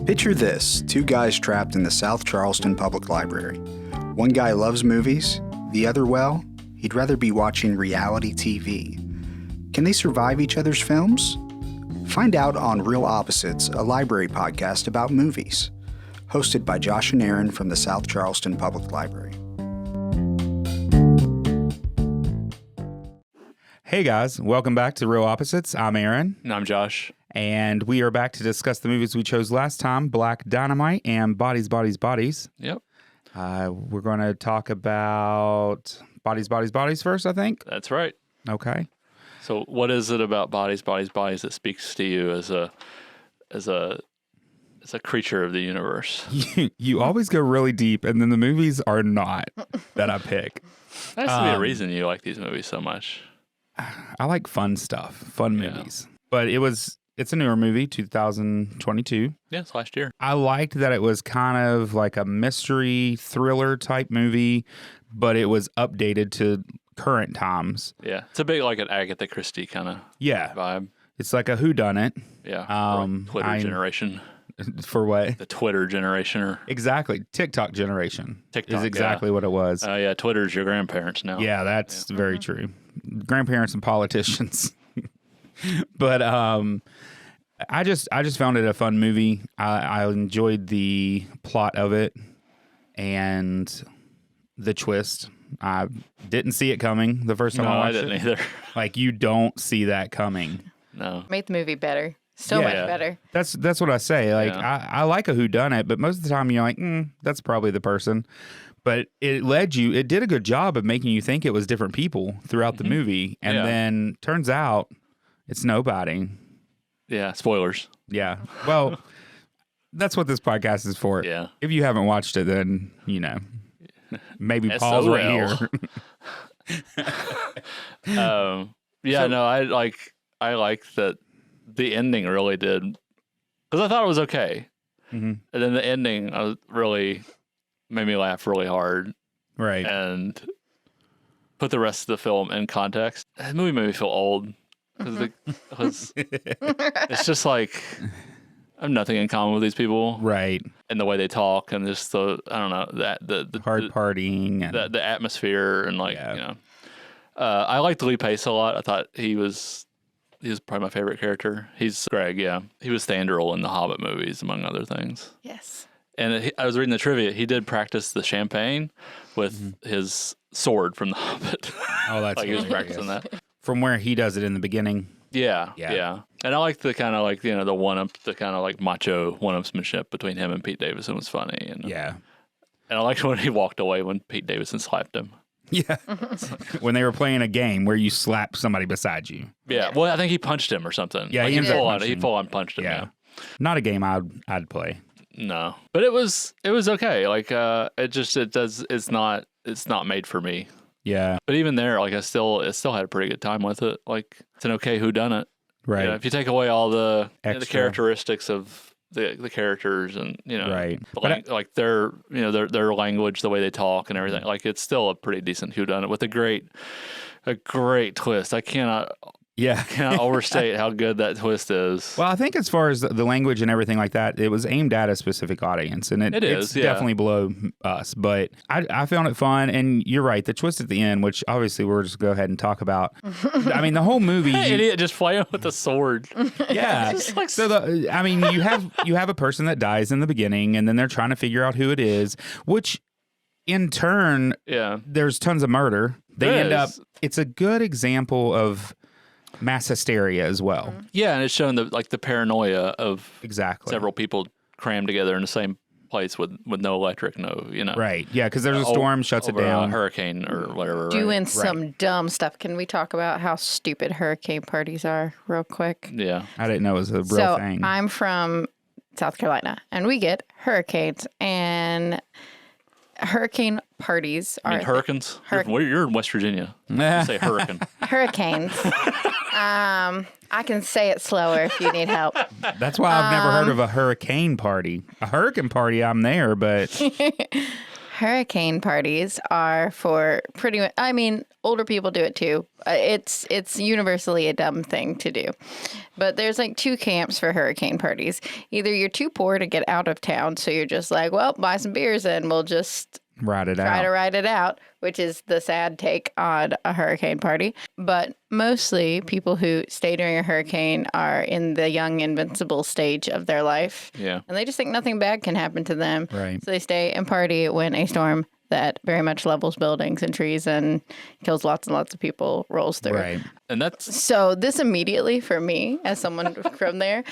Picture this, two guys trapped in the South Charleston Public Library. One guy loves movies, the other, well, he'd rather be watching reality TV. Can they survive each other's films? Find out on Real Opposites, a library podcast about movies. Hosted by Josh and Aaron from the South Charleston Public Library. Hey guys, welcome back to Real Opposites. I'm Aaron. And I'm Josh. And we are back to discuss the movies we chose last time, Black Dynamite and Bodies, Bodies, Bodies. Yep. We're going to talk about Bodies, Bodies, Bodies first, I think. That's right. Okay. So what is it about Bodies, Bodies, Bodies that speaks to you as a creature of the universe? You always go really deep, and then the movies are not that I pick. There has to be a reason you like these movies so much. I like fun stuff, fun movies. But it's a newer movie, 2022. Yeah, it's last year. I liked that it was kind of like a mystery thriller type movie, but it was updated to current times. Yeah, it's a bit like an Agatha Christie kind of vibe. It's like a whodunit. Yeah, Twitter generation. For what? The Twitter generation. Exactly. TikTok generation. TikTok is exactly what it was. Oh, yeah, Twitter's your grandparents now. Yeah, that's very true. Grandparents and politicians. But I just found it a fun movie. I enjoyed the plot of it and the twist. I didn't see it coming the first time I watched it. No, I didn't either. Like, you don't see that coming. No. Made the movie better. So much better. That's what I say. Like, I like a whodunit, but most of the time you're like, that's probably the person. But it did a good job of making you think it was different people throughout the movie. And then turns out it's nobody. Yeah, spoilers. Yeah. Well, that's what this podcast is for. Yeah. If you haven't watched it, then, maybe pause right here. I like that the ending really did, because I thought it was okay. Mm-hmm. And then the ending really made me laugh really hard. Right. And put the rest of the film in context. That movie made me feel old. Because it's just like, I have nothing in common with these people. Right. And the way they talk and just the hard partying. And the atmosphere and I liked Lee Pace a lot. I thought he was probably my favorite character. He's Greg, yeah. He was Thandril in the Hobbit movies, among other things. Yes. And I was reading the trivia. He did practice the champagne with his sword from the Hobbit. Oh, that's he was practicing that. From where he does it in the beginning. Yeah. And I like the kind of like, the one-up, the kind of like macho one-upsmanship between him and Pete Davidson was funny. And, yeah. And I liked when he walked away when Pete Davidson slapped him. Yeah. When they were playing a game where you slap somebody beside you. Yeah. Well, I think he punched him or something. Yeah, he full on punched him. Yeah. Not a game I'd play. No. But it was okay. Like it's not made for me. Yeah. But even there, like it still had a pretty good time with it. Like it's an okay whodunit. Right. If you take away all the characteristics of the characters and right. Like their language, the way they talk and everything, like it's still a pretty decent whodunit with a great twist. I cannot overstate how good that twist is. Well, I think as far as the language and everything like that, it was aimed at a specific audience, and it's definitely below us. But I found it fun, and you're right. The twist at the end, which obviously we'll just go ahead and talk about. I mean, the whole movie. Idiot, just playing with a sword. Yeah. You have a person that dies in the beginning, and then they're trying to figure out who it is, which in turn, there's tons of murder. It's a good example of mass hysteria as well. Yeah, and it's showing the paranoia of several people crammed together in the same place with no electric, Right, yeah, because there's a storm, shuts it down. A hurricane or whatever. Doing some dumb stuff. Can we talk about how stupid hurricane parties are real quick? Yeah. I didn't know it was a real thing. I'm from South Carolina, and we get hurricanes, and hurricane parties are... hurricanes? You're in West Virginia. Say hurricane. Hurricanes. I can say it slower if you need help. That's why I've never heard of a hurricane party. A hurricane party, I'm there, but... hurricane parties are for pretty much, I mean, older people do it too. It's universally a dumb thing to do. But there's like two camps for hurricane parties. Either you're too poor to get out of town, so you're just like, well, buy some beers and we'll just try to ride it out, which is the sad take on a hurricane party. But mostly people who stay during a hurricane are in the young, invincible stage of their life. Yeah. And they just think nothing bad can happen to them. Right. So they stay and party when a storm that very much levels buildings and trees and kills lots and lots of people rolls through. Right. And that's So this immediately, for me, as someone from there,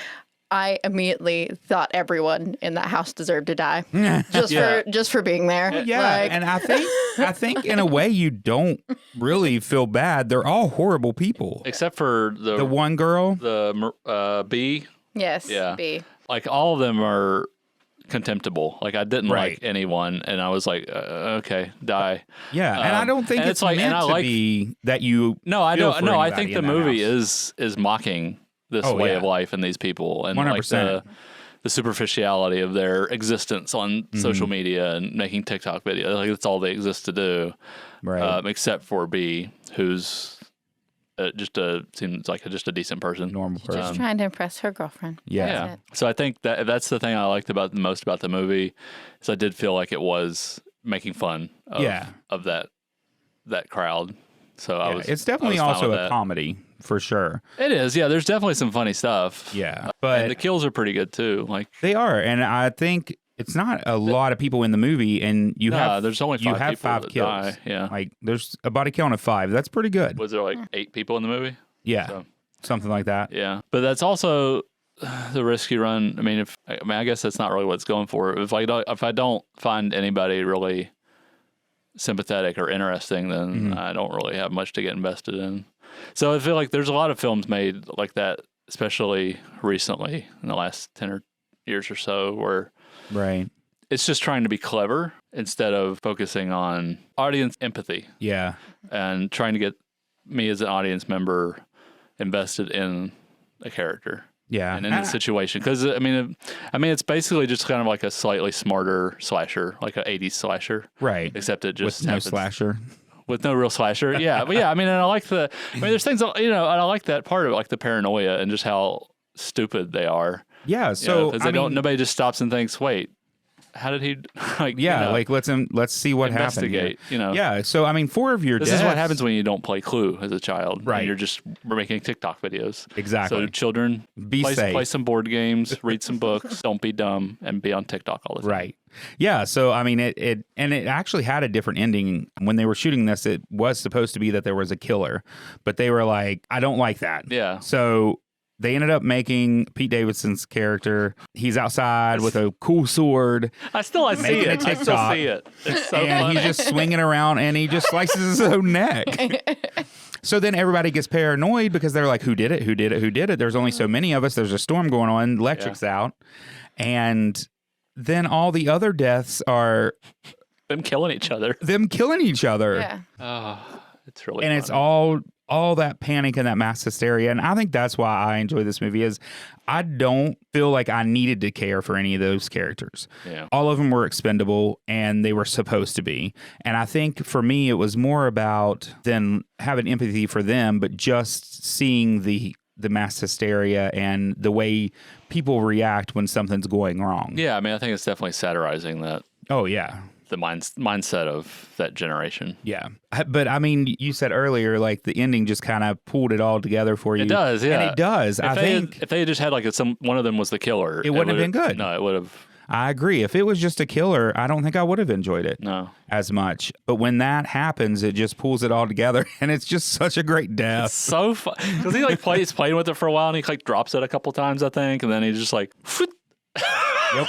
I immediately thought everyone in that house deserved to die just for being there. Yeah, Like, and I think in a way you don't really feel bad. They're all horrible people. except for The one girl, the B. yes, Yeah. B. Like all of them are contemptible. Like I didn't Right. like anyone, and I was like, okay, die. yeah, and I don't think and it's it's like- meant and I to like- be that you. No, I feel don't. for No, I anybody think the in that movie house. is mocking this Oh, way yeah. of life and these people, and 100%. like the superficiality of their existence on social media and making TikTok videos. Like that's all they exist to do, Right. except for B, who's seems like just a decent person. Normal person. Just trying to impress her girlfriend. Yeah. Yeah. That's it. So I think that's the thing I liked about the most about the movie, is I did feel like it was making fun of, Yeah. of that crowd. So I Yeah, was. it's definitely I was fine also with a that. comedy for sure. It is. Yeah. There's definitely some funny stuff. Yeah, And but the kills are pretty good too. Like they are, and I think it's not a lot of people in the movie, and you have there's only you 5 have people 5 that kills. die. Yeah. Like there's a body count of 5. That's pretty good. Was there like 8 people in the movie? Yeah, So, something like that. yeah. But that's also the risk you run. I mean, I guess that's not really what it's going for. If I don't find anybody really sympathetic or interesting, then I don't really have much to get invested in. So I feel like there's a lot of films made like that, especially recently in the last 10 years or so, where Right. it's just trying to be clever instead of focusing on audience empathy Yeah. and trying to get me as an audience member invested in a character Yeah. and in the situation. Because I mean, it's basically just kind of like a slightly smarter slasher, like an '80s slasher, Right. except it just With no happens slasher. with no real slasher. Yeah, but yeah, I mean, and I like there's things, and I like that part of it, like the paranoia and just how stupid they are. Yeah. So because nobody just stops and thinks, wait, how did he? Like, yeah, like let's see what happened. Here. investigate. You know, Yeah. So I mean, 4 of your this deaths, is what happens when you don't play Clue as a child. Right. And you're just making TikTok videos. Exactly. So children, Be safe. play some board games, read some books, don't be dumb, and be on TikTok all the time. Right. Yeah. So I mean, it actually had a different ending when they were shooting this. It was supposed to be that there was a killer, but they were like, I don't like that. Yeah. So they ended up making Pete Davidson's character. He's outside with a cool sword, I see Making a it. I still TikTok. see it. It's so and funny. he's just swinging around, and he just slices his own neck. So then everybody gets paranoid because they're like, "Who did it? Who did it? Who did it?" There's only so many of us. There's a storm going on. Electric's out, and then all the other deaths are them killing each other. them killing each other. Yeah. Oh, it's really And fun. it's all that panic and that mass hysteria. And I think that's why I enjoy this movie is I don't feel like I needed to care for any of those characters. Yeah. All of them were expendable and they were supposed to be. And I think for me, it was more about than having empathy for them, but just seeing the mass hysteria and the way people react when something's going wrong. Yeah, I mean, I think it's definitely satirizing that Oh, yeah. the mindset of that generation. Yeah. But I mean, you said earlier, like the ending just kind of pulled it all together for you. It does, yeah. And it does. I think if they had just had like one of them was the killer, It wouldn't have been good. No, it would have. I agree. If it was just a killer, I don't think I would have enjoyed it No. as much. But when that happens, it just pulls it all together, and it's just such a great death. So fun because he like he's playing with it for a while and he like drops it a couple times, I think, and then he just like. Yep.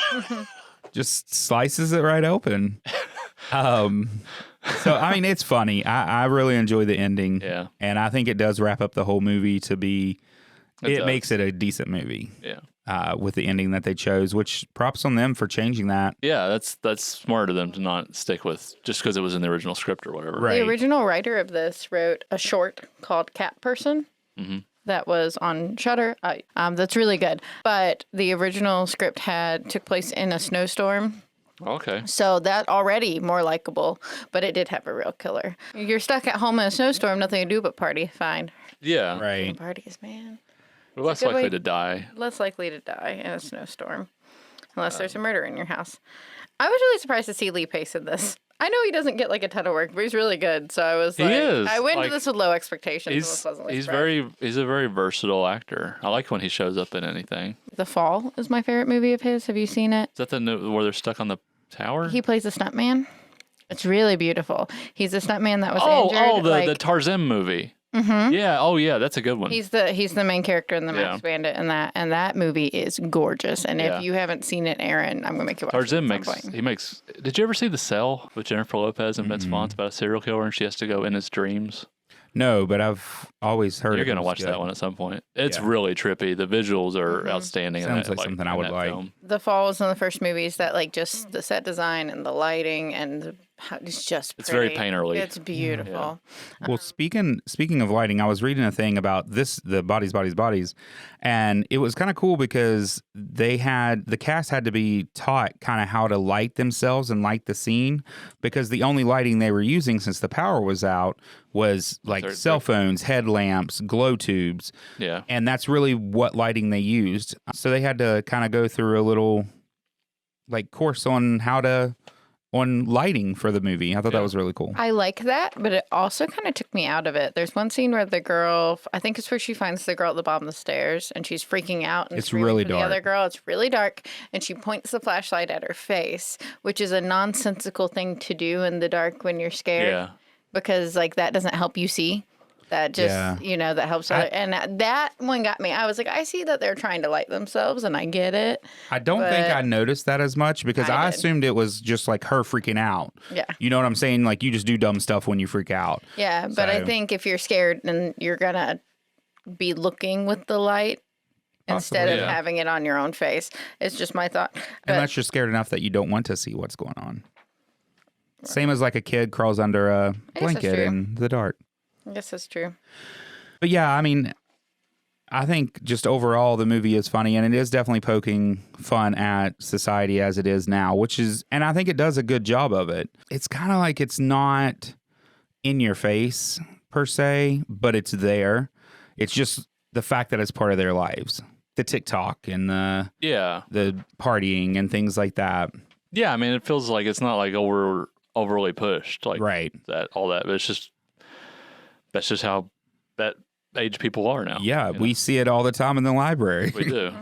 Just slices it right open. So I mean, it's funny. I really enjoy the ending. Yeah. And I think it does wrap up the whole movie to be. It does. makes it a decent movie. Yeah. With the ending that they chose, which props on them for changing that. Yeah, that's smart of them to not stick with just because it was in the original script or whatever. Right. The original writer of this wrote a short called Cat Person. That was on Shudder. That's really good. But the original script took place in a snowstorm, Okay. So that already more likable, but it did have a real killer. You're stuck at home in a snowstorm, nothing to do but party. Fine. Yeah. Right. Parties, man. We're less good way- likely to die. Less likely to die in a snowstorm, unless there's a murder in your house. I was really surprised to see Lee Pace in this. I know he doesn't get like a ton of work, but he's really good. So I was like, I went into this with low expectations. And was pleasantly surprised. He's a very versatile actor. I like when he shows up in anything. The Fall is my favorite movie of his. Have you seen it? Is that the new, where they're stuck on the tower? He plays a stuntman. It's really beautiful. He's a stuntman that was injured. The Tarzan movie. Mm-hmm. Yeah. Oh, yeah. That's a good one. He's the main character in the Max Bandit, and that movie is gorgeous. And if you haven't seen it, Aaron, I'm gonna make you watch Tarzan it. makes. Did you ever see The Cell with Jennifer Lopez and Vince Vaughn about a serial killer and she has to go in his dreams? No, but I've always heard. You're gonna watch that one at some point. It's really trippy. The visuals are outstanding. Sounds like something I would like. Film. The Fall was one of the first movies that like just the set design and the lighting and it's just pretty. It's very painterly. It's beautiful. Yeah. Well, speaking of lighting, I was reading a thing about the bodies, and it was kind of cool because the cast had to be taught kind of how to light themselves and light the scene, because the only lighting they were using since the power was out was like cell phones, headlamps, glow tubes. Yeah. And that's really what lighting they used. So they had to kind of go through a little like course on lighting for the movie. I thought that was really cool. I like that, but it also kind of took me out of it. There's one scene where the girl, I think it's where she finds the girl at the bottom of the stairs and she's freaking out and it's screaming really for dark. The other girl. It's really dark and she points the flashlight at her face, which is a nonsensical thing to do in the dark when you're scared. Yeah. Because like that doesn't help you see. That just, that helps. And that one got me. I was like, I see that they're trying to light themselves and I get it. I don't think I noticed that as much because I assumed it was just like her freaking out. Yeah. You know what I'm saying? Like you just do dumb stuff when you freak out. Yeah. But I think if you're scared, then you're going to be looking with the light instead of having it on your own face. It's just my thought. But, unless you're scared enough that you don't want to see what's going on. Right. Same as like a kid crawls under a blanket in the dark. I guess that's true. But yeah, I mean, I think just overall the movie is funny, and it is definitely poking fun at society as it is now, and I think it does a good job of it. It's kind of like it's not in your face per se, but it's there. It's just the fact that it's part of their lives. The TikTok and the partying and things like that. Yeah, I mean, it feels like it's not like overly pushed, like all that, but it's just. That's just how that age people are now. Yeah, we see it all the time in the library. We do.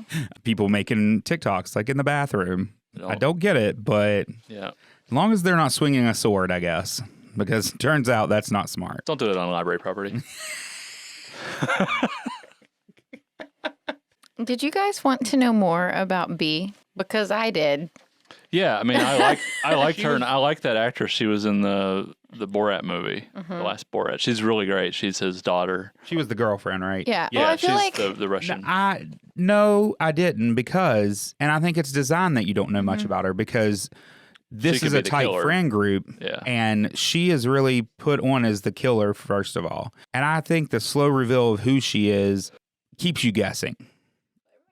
People making TikToks like in the bathroom. I don't get it, but as long as they're not swinging a sword, I guess, because it turns out that's not smart. Don't do it on library property. Did you guys want to know more about B? Because I did. Yeah, I mean, I liked her, and I like that actress. She was in the Borat movie, the last Borat. She's really great. She's his daughter. She was the girlfriend, right? Yeah. Yeah, well, I feel she's like the Russian. No, I didn't, because, and I think it's designed that you don't know much about her, because this is a tight friend group, and she is really put on as the killer, first of all. And I think the slow reveal of who she is keeps you guessing.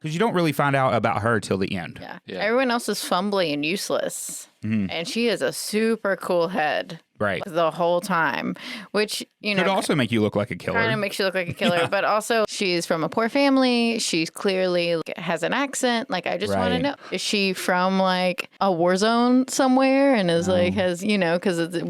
Because you don't really find out about her till the end. Yeah. Everyone else is fumbly and useless. Mm-hmm. And she is a super cool head. Right. The whole time. Which, could also make you look like a killer. Kind of makes you look like a killer. But also, she's from a poor family. She's clearly has an accent. Like, I just want to know. Is she from, like, a war zone somewhere? And is, has, because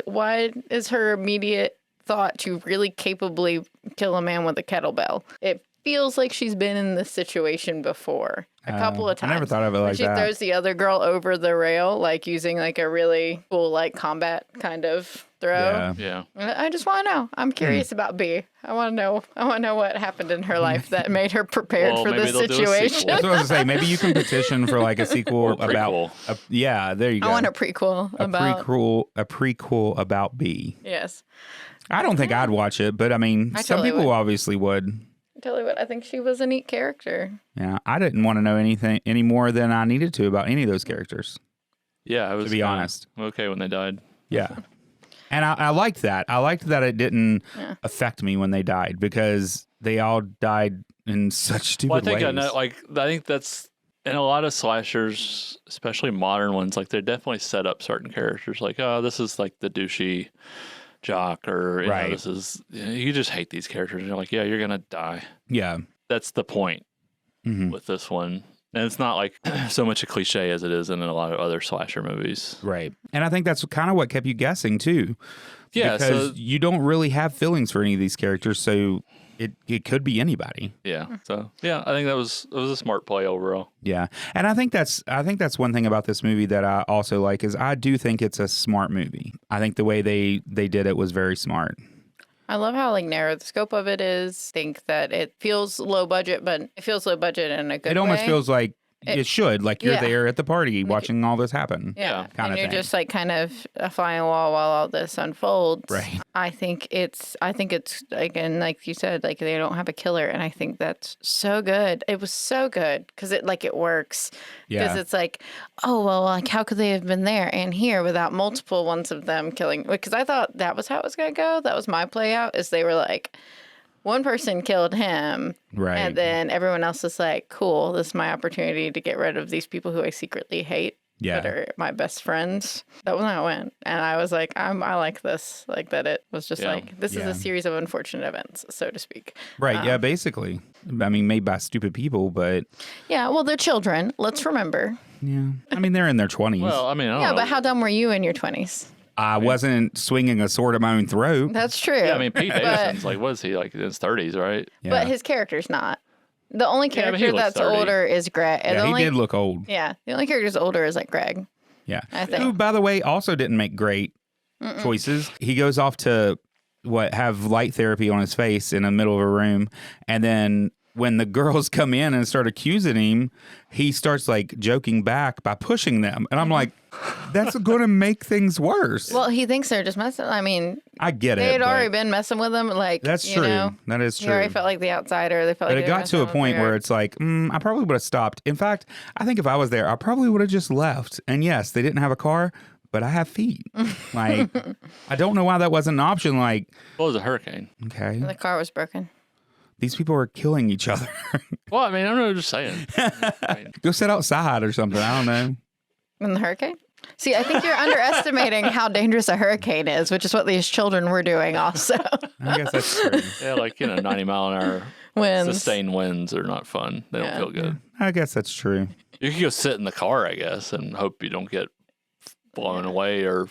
why is her immediate thought to really capably kill a man with a kettlebell? It feels like she's been in this situation before a couple of times. I never thought of it like that. She throws the other girl over the rail, like using like a really cool like combat kind of throw. Yeah. I just want to know. I'm curious about B. I want to know what happened in her life that made her prepared for this situation. That's what I was going to say. Maybe you can petition for like a sequel about. There you go. I want a prequel a prequel about B. Yes. I don't think I'd watch it, but I mean, some people obviously would. Totally would. I think she was a neat character. Yeah, I didn't want to know anything any more than I needed to about any of those characters. Yeah, I was. To be honest, okay when they died. Yeah, and I liked that. I liked that it didn't affect me when they died, because they all died in such stupid ways. I think that's And a lot of slashers, especially modern ones, like they definitely set up certain characters. Like, oh, this is like the douchey jock, or you know, this is you just hate these characters. And you're like, yeah, you're gonna die. Yeah, that's the point with this one. And it's not like so much a cliche as it is in a lot of other slasher movies. Right. And I think that's kind of what kept you guessing too. Yeah, because you don't really have feelings for any of these characters, so it could be anybody. Yeah. So yeah, I think it was a smart play overall. Yeah. And I think that's one thing about this movie that I also like is I do think it's a smart movie. I think the way they did it was very smart. I love how like narrow the scope of it is. I think that it feels low budget, but it feels low budget in a good way. It almost feels like it should. Like you're there at the party watching all this happen. Yeah. Kind and of you're thing. just like kind of a flying wall while all this unfolds. Right. I think it's again, like you said, like they don't have a killer. And I think that's so good. It was so good because it works. Because it's like, oh, well, like how could they have been there and here without multiple ones of them killing? Because I thought that was how it was going to go. That was my play out is they were like, one person killed him, right? And then everyone else is like, cool, this is my opportunity to get rid of these people who I secretly hate, that are my best friends. That was how it went. And I was like, I like this. Like that it was just like, this is a series of unfortunate events, so to speak. Right, yeah, basically. I mean, made by stupid people, but... Yeah, well, they're children, let's remember. Yeah, I mean, they're in their 20s. Well, I mean, I don't know. But how dumb were you in your 20s? I wasn't swinging a sword at my own throat. That's true. Yeah, I mean, Pete Davidson's like, what is he, like in his 30s, right? Yeah. But his character's not. The only character that's 30. older is Greg. Yeah, he did look old. Yeah, the only character that's older is like Greg. Yeah. I think. Who, by the way, also didn't make great choices. He goes off to have light therapy on his face in the middle of a room, and then when the girls come in and start accusing him, he starts like joking back by pushing them. And I'm like, that's going to make things worse. Well, he thinks they're just messing. I mean, I get it. They had already been messing with him. Like, that's true. That is true. He already felt like the outsider. They felt but like it got to a point where it's like, I probably would have stopped. In fact, I think if I was there, I probably would have just left. And yes, they didn't have a car, but I have feet. Like, I don't know why that wasn't an option. Like, well, it was a hurricane. Okay. The car was broken. These people are killing each other. Well, I mean, I don't know, just saying. Go sit outside or something. I don't know. In the hurricane? See, I think you're underestimating how dangerous a hurricane is, which is what these children were doing also. I guess that's true. Yeah, like, 90 mile an hour winds. Sustained winds are not fun. They don't feel good. I guess that's true. You can go sit in the car, I guess, and hope you don't get blown away or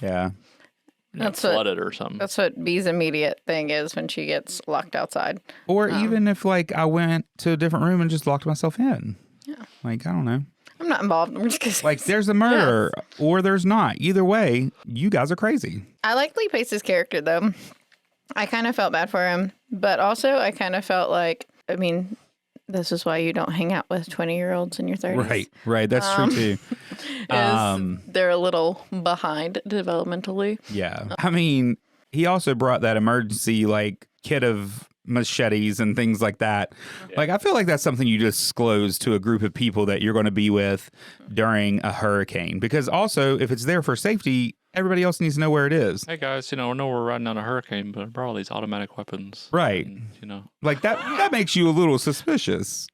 flooded or something. That's what Bee's immediate thing is when she gets locked outside. Or even if like I went to a different room and just locked myself in. Yeah. Like, I don't know. I'm not involved. I'm just kidding. Like, there's a murder or there's not. Either way, you guys are crazy. I like Lee Pace's character, though. I kind of felt bad for him. But also, I kind of felt like, I mean, this is why you don't hang out with 20-year-olds in your 30s. Right. That's true, too. They're a little behind developmentally. Yeah. I mean, he also brought that emergency, like, kit of machetes and things like that. Yeah. Like, I feel like that's something you disclose to a group of people that you're going to be with during a hurricane. Because also, if it's there for safety, everybody else needs to know where it is. Hey, guys, I know we're riding on a hurricane, but I brought all these automatic weapons. Right. And, like, that makes you a little suspicious.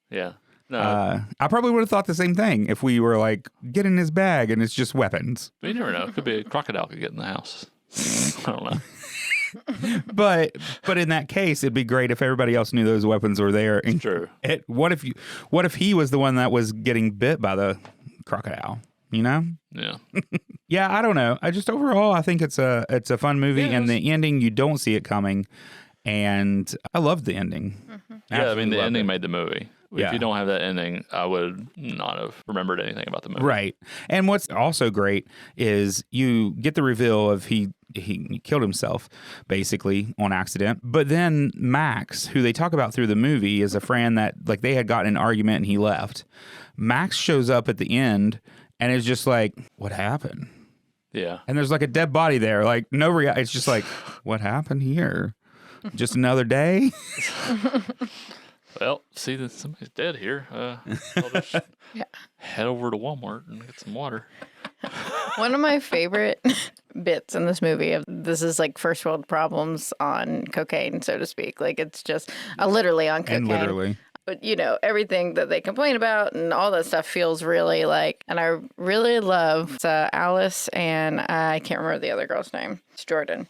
Yeah. No. I probably would have thought the same thing if we were like, get in his bag and it's just weapons. You never know. It could be a crocodile could get in the house. I don't know. but in that case, it'd be great if everybody else knew those weapons were there. It's true. What if he was the one that was getting bit by the crocodile? You know? Yeah. Yeah, I don't know. I just overall, I think it's a fun movie, and the ending you don't see it coming, and I loved the ending. Mm-hmm. Yeah, I mean the ending made the movie. Yeah. If you don't have that ending, I would not have remembered anything about the movie. Right. And what's also great is you get the reveal of he killed himself, basically, on accident. But then Max, who they talk about through the movie, is a friend that, like, they had gotten in an argument and he left. Max shows up at the end and is just like, what happened? Yeah. And there's, like, a dead body there. Like, no reaction. It's just like, what happened here? Just another day? Well, see that somebody's dead here. I'll just head over to Walmart and get some water. One of my favorite bits in this movie this is like first world problems on cocaine, so to speak. Like it's just literally on cocaine. And literally. But, everything that they complain about and all that stuff feels really like, and I really love Alice and I can't remember the other girl's name. It's Jordan.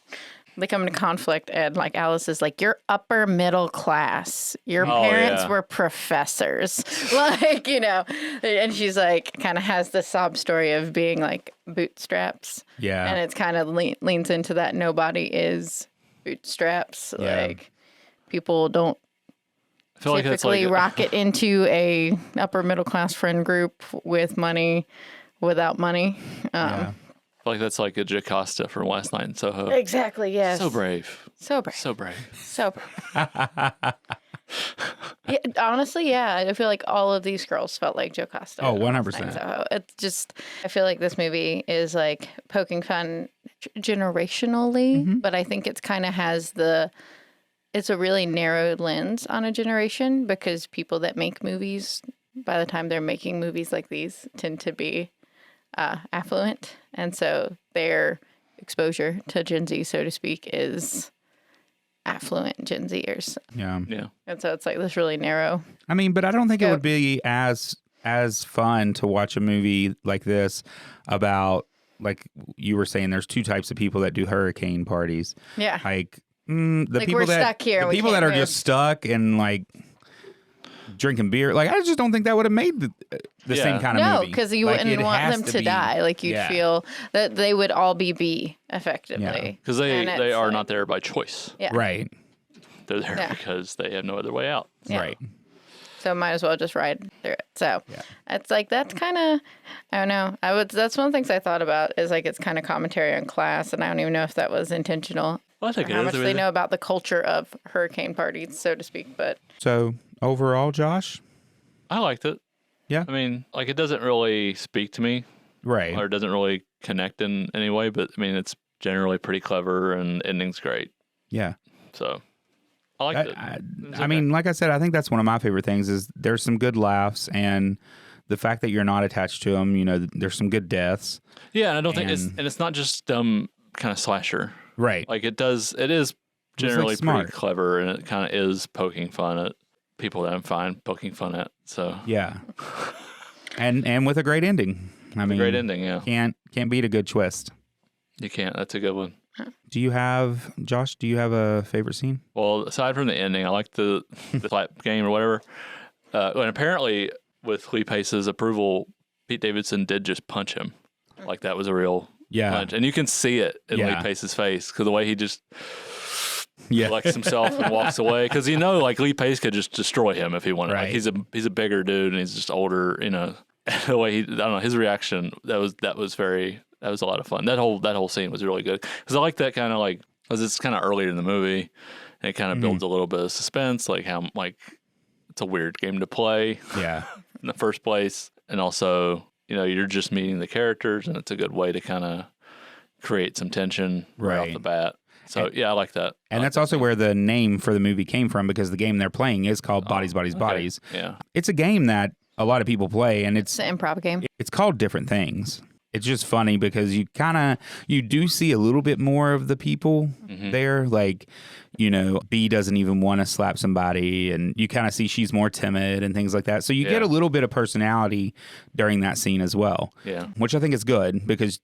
They come into conflict and like Alice is like, you're upper middle class. Your parents were professors. Like, and she's like, kind of has the sob story of being like bootstraps. Yeah. And it's kind of leans into that nobody is bootstraps. Yeah. Like people don't typically like rocket into a upper middle class friend group with money, without money. Yeah. I feel like that's like a Jocasta from last night in Soho. Exactly. Yes. So brave. So brave. So brave. So brave. Yeah, honestly, yeah. I feel like all of these girls felt like Jocasta. Oh, 100%. So it's just, I feel like this movie is like poking fun generationally, but I think it's kind of has it's a really narrow lens on a generation because people that make movies, by the time they're making movies like these, tend to be affluent. And so their exposure to Gen Z, so to speak, is affluent Gen Zers. Yeah. Yeah. And so it's like this really narrow. I mean, but I don't think it would be as fun to watch a movie like this about, like you were saying, there's two types of people that do hurricane parties. Yeah. Like the Like, people we're that stuck here, the we people can't that are move. just stuck and like drinking beer. Like I just don't think that would have made the same kind of No, movie. because you Like, wouldn't it want has them to be- die. Like you'd Yeah. feel that they would all be effectively. Because they And it's are like- not there by choice. Yeah. Right. They're there Yeah. because they have no other way out. Yeah. Right. So might as well just ride through it. So it's like that's kind of, I don't know. That's one of the things I thought about is like it's kind of commentary on class, and I don't even know if that was intentional. Well, I think How it much is. they know about the culture of hurricane parties, so to speak. But So overall, Josh? I liked it. Yeah. I mean, like it doesn't really speak to me Right. or it doesn't really connect in any way, but I mean, it's generally pretty clever and ending's great. Yeah. So I liked it. I mean, like I said, I think that's one of my favorite things is there's some good laughs and the fact that you're not attached to them, there's some good deaths. Yeah, and I don't think And- it's not just dumb kind of slasher. Right. Like it is generally smart. pretty clever, and it kind of is poking fun at people that I'm fine poking fun at. So Yeah. and with a great ending. I mean, great ending, yeah. Can't beat a good twist. You can't. That's a good one. Josh, do you have a favorite scene? Well, aside from the ending, I like the clap game or whatever. And apparently, with Lee Pace's approval, Pete Davidson did just punch him. Like that was a real punch, and you can see it in Lee Pace's face because the way he just collects himself and walks away. Because like Lee Pace could just destroy him if he wanted. Right. Like he's a bigger dude and he's just older. The way I don't know, his reaction that was a lot of fun. That whole scene was really good because I like that kind of like because it's kind of earlier in the movie and it kind of builds a little bit of suspense, like how like it's a weird game to play Yeah. in the first place, and also you're just meeting the characters and it's a good way to kind of create some tension right off the bat. So I like that. And that's also where the name for the movie came from because the game they're playing is called Bodies, Bodies, Bodies. Yeah. It's a game that a lot of people play, and it's an improv game. It's called different things. It's just funny because you do see a little bit more of the people there. Like, B doesn't even want to slap somebody, and you kind of see she's more timid and things like that. So you get a little bit of personality during that scene as well. Yeah. Which I think is good because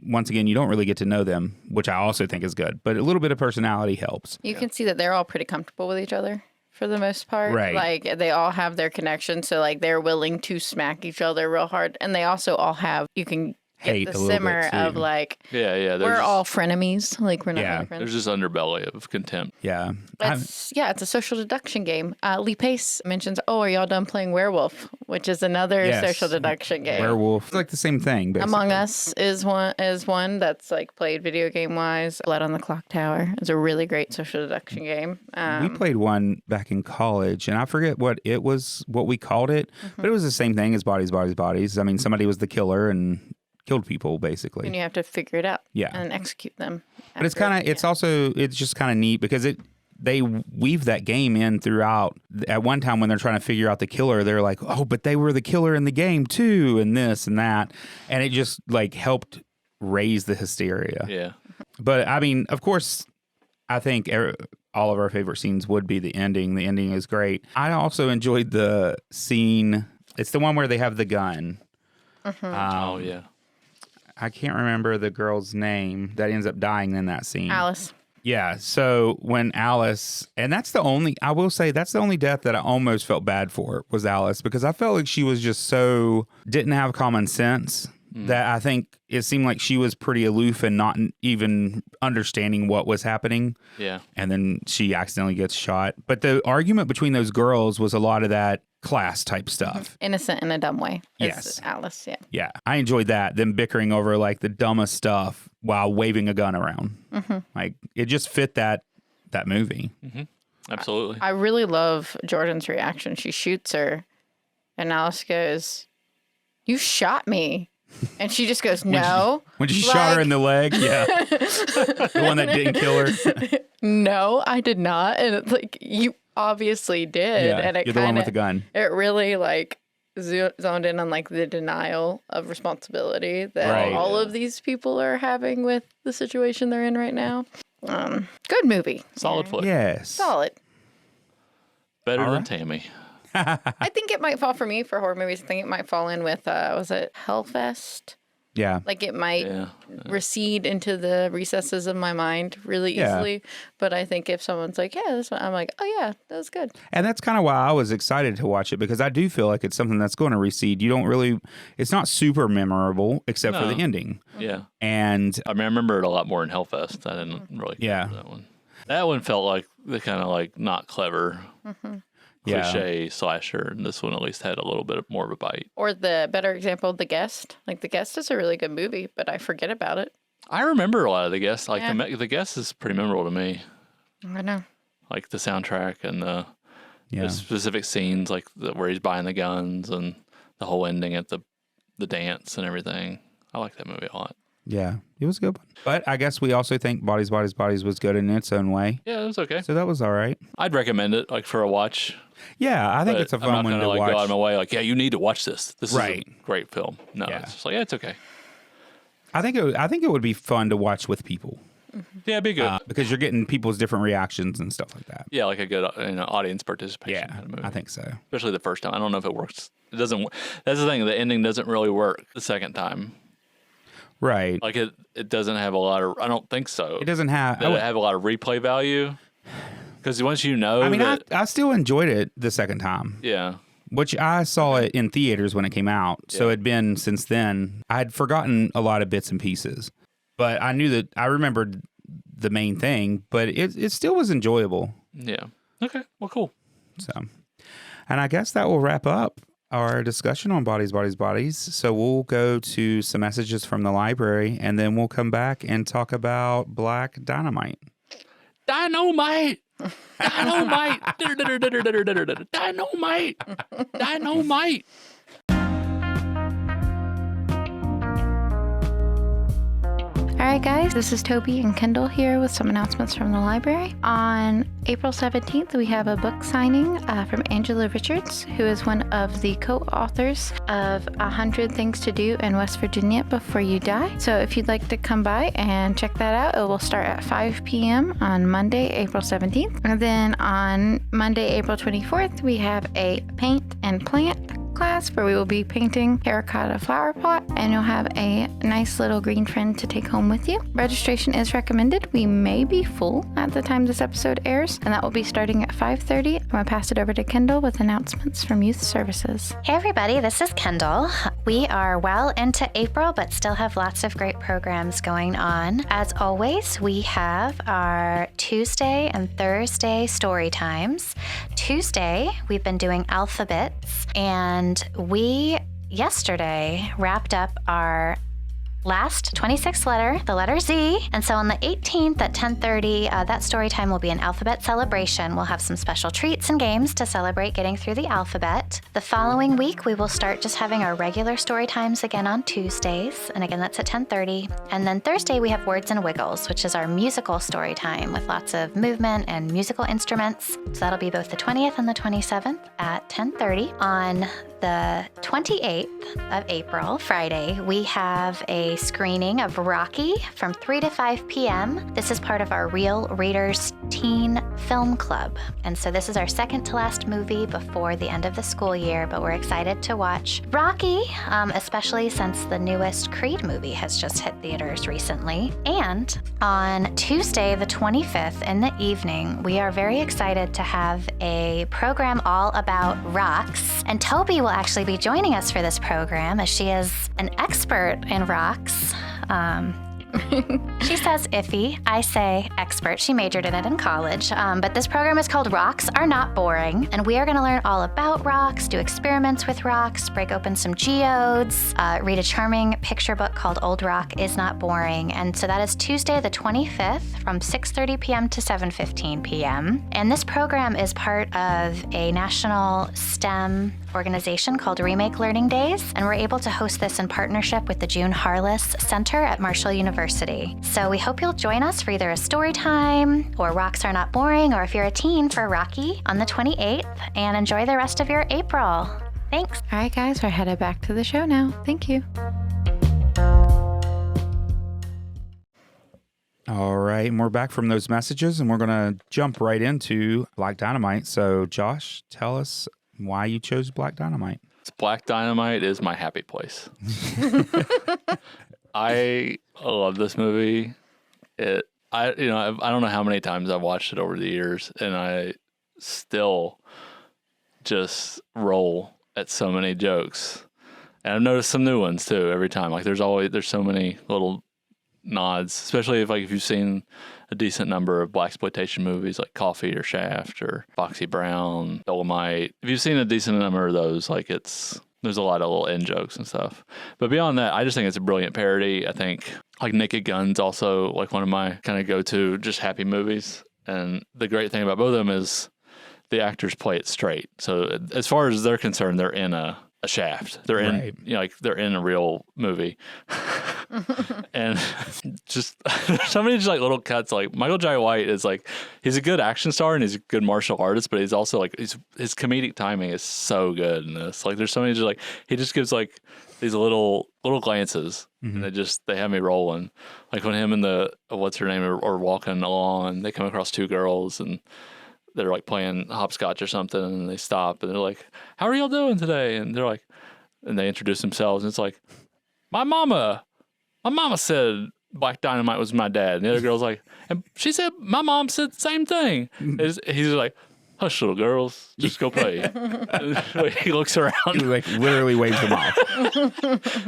once again, you don't really get to know them, which I also think is good. But a little bit of personality helps. You can see that they're all pretty comfortable with each other for the most part. Right. Like they all have their connection. So like they're willing to smack each other real hard. And they also all have, you can Hate get a the little simmer bit, too. of like, Yeah. we're all frenemies. Like we're not really friends. There's just underbelly of contempt. Yeah. It's a social deduction game. Lee Pace mentions, are y'all done playing Werewolf, which is another Yes. social deduction game. Werewolf. It's like the same thing, basically. Among Us is one that's like played video game wise. Blood on the Clock Tower is a really great social deduction game. We played one back in college, and I forget what we called it, but it was the same thing as Bodies, Bodies, Bodies. I mean, somebody was the killer and killed people, basically. And you have to figure it out Yeah. and execute them. But it's just kind of neat because they weave that game in throughout. At one time when they're trying to figure out the killer, they're like, oh, but they were the killer in the game too, and this and that. And it just like helped raise the hysteria. Yeah. But I mean, of course, I think all of our favorite scenes would be the ending. The ending is great. I also enjoyed the scene. It's the one where they have the gun. Oh, yeah. I can't remember the girl's name that ends up dying in that scene. Alice. Yeah. So when Alice, and I will say that's the only death that I almost felt bad for was Alice, because I felt like she was just didn't have common sense that I think it seemed like she was pretty aloof and not even understanding what was happening. Yeah. And then she accidentally gets shot. But the argument between those girls was a lot of that class type stuff. Innocent in a dumb way. Yes. Alice, yeah. Yeah. I enjoyed that. Them bickering over like the dumbest stuff while waving a gun around. Like it just fit that movie. Absolutely. I really love Jordan's reaction. She shoots her and Alice goes, "You shot me." And she just goes, "No." When she shot her in the leg. Yeah. The one that didn't kill her. "No, I did not." And it's like, you obviously did. Yeah, And you're the one with the gun. It really like zoned in on like the denial of responsibility that all of these people are having with the situation they're in right now. Good movie. Solid flick. Yes. Solid. Better than Tammy. I think it might fall for me for horror movies. I think it might fall in with, was it Hellfest? Yeah. Like it might recede into the recesses of my mind really easily. But I think if someone's like, yeah, this one, I'm like, oh yeah, that was good. And that's kind of why I was excited to watch it, because I do feel like it's something that's going to recede. It's not super memorable except for the ending. Yeah. And I mean, I remember it a lot more in Hellfest. I didn't really care for that one. That one felt like the kind of like not clever cliche slasher, and this one at least had a little bit more of a bite. Or the better example, The Guest. Like The Guest is a really good movie, but I forget about it. I remember a lot of The Guest. Like the Guest is pretty memorable to me. I know. Like the soundtrack and the specific scenes, like where he's buying the guns and the whole ending at the dance and everything. I like that movie a lot. Yeah, it was a good one. But I guess we also think Bodies, Bodies, Bodies was good in its own way. Yeah, it was okay. So that was all right. I'd recommend it, like, for a watch. Yeah, I think it's a fun one to watch. Go out of my way, like, yeah, you need to watch this. This is a great film. No, it's just like, yeah, it's okay. I think it would be fun to watch with people. Yeah, it'd be good. Because you're getting people's different reactions and stuff like that. Yeah, like a good audience participation kind of movie. I think so. Especially the first time. I don't know if it works. It doesn't. That's the thing. The ending doesn't really work the second time. Right. Like it doesn't have a lot of. I don't think so. It doesn't have. It have a lot of replay value. Because once you know. I mean, I still enjoyed it the second time. Yeah. Which I saw it in theaters when it came out. So it'd been since then. I had forgotten a lot of bits and pieces. But I knew that I remembered the main thing, but it still was enjoyable. Yeah. Okay. Well, cool. So, and I guess that will wrap up our discussion on Bodies, Bodies, Bodies. So we'll go to some messages from the library, and then we'll come back and talk about Black Dynamite. Dynamite! Dynamite! Dynamite! Dynamite! All right, guys, this is Toby and Kendall here with some announcements from the library. On April 17th, we have a book signing from Angela Richards, who is one of the co-authors of 100 Things to Do in West Virginia Before You Die. So if you'd like to come by and check that out, it will start at 5 p.m. on Monday, April 17th. And then on Monday, April 24th, we have a paint and plant class where we will be painting terracotta flower pot, and you'll have a nice little green friend to take home with you. Registration is recommended. We may be full at the time this episode airs, and that will be starting at 5:30. I'm going to pass it over to Kendall with announcements from Youth Services. Hey everybody, this is Kendall. We are well into April, but still have lots of great programs going on. As always, we have our Tuesday and Thursday story times. Tuesday, we've been doing alphabets, and we yesterday wrapped up our last 26th letter, the letter Z. And so on the 18th at 10:30, that story time will be an alphabet celebration. We'll have some special treats and games to celebrate getting through the alphabet. The following week, we will start just having our regular story times again on Tuesdays. And again, that's at 10:30. And then Thursday, we have Words and Wiggles, which is our musical story time with lots of movement and musical instruments. So that'll be both the 20th and the 27th at 10:30. On the 28th of April, Friday, we have a screening of Rocky from 3 to 5 p.m. This is part of our Real Raiders teen Film Club. And so this is our second to last movie before the end of the school year, but we're excited to watch Rocky, especially since the newest Creed movie has just hit theaters recently. And on Tuesday, the 25th in the evening, we are very excited to have a program all about rocks. And Toby will actually be joining us for this program as she is an expert in rocks. She says iffy. I say expert. She majored in it in college. But this program is called Rocks Are Not Boring. And we are going to learn all about rocks, do experiments with rocks, break open some geodes, read a charming picture book called Old Rock Is Not Boring. And so that is Tuesday the 25th from 6:30 p.m. to 7:15 p.m. And this program is part of a national STEM organization called Remake Learning Days, and we're able to host this in partnership with the June Harless Center at Marshall University. So we hope you'll join us for either a story time or Rocks Are Not Boring, or if you're a teen, for Rocky on the 28th, and enjoy the rest of your April. Thanks. All right, guys, we're headed back to the show now. Thank you. All right, and we're back from those messages, and we're going to jump right into Black Dynamite. So, Josh, tell us why you chose Black Dynamite. Black Dynamite is my happy place. I love this movie. I don't know how many times I've watched it over the years, and I still just roll at so many jokes. And I've noticed some new ones too every time. Like there's so many little nods, especially if you've seen a decent number of blaxploitation movies like Coffee or Shaft or Foxy Brown, Dynamite. If you've seen a decent number of those, there's a lot of little in jokes and stuff. But beyond that, I just think it's a brilliant parody. I think Naked Gun's also one of my kind of go-to just happy movies. And the great thing about both of them is the actors play it straight. So as far as they're concerned, they're in a Shaft. They're in, they're in a real movie. And just so many little cuts. Michael Jai White is he's a good action star and he's a good martial artist, but he's also his comedic timing is so good in this. There's so many he just gives these little glances, and they have me rolling. When him and the what's her name are walking along, and they come across two girls and they're playing hopscotch or something, and they stop and they're like, "How are y'all doing today?" And they're and they introduce themselves, and it's my mama said Black Dynamite was my dad. And the other girl's and she said my mom said the same thing. He's "Hush, little girls, just go play." He looks around, He literally waves them off.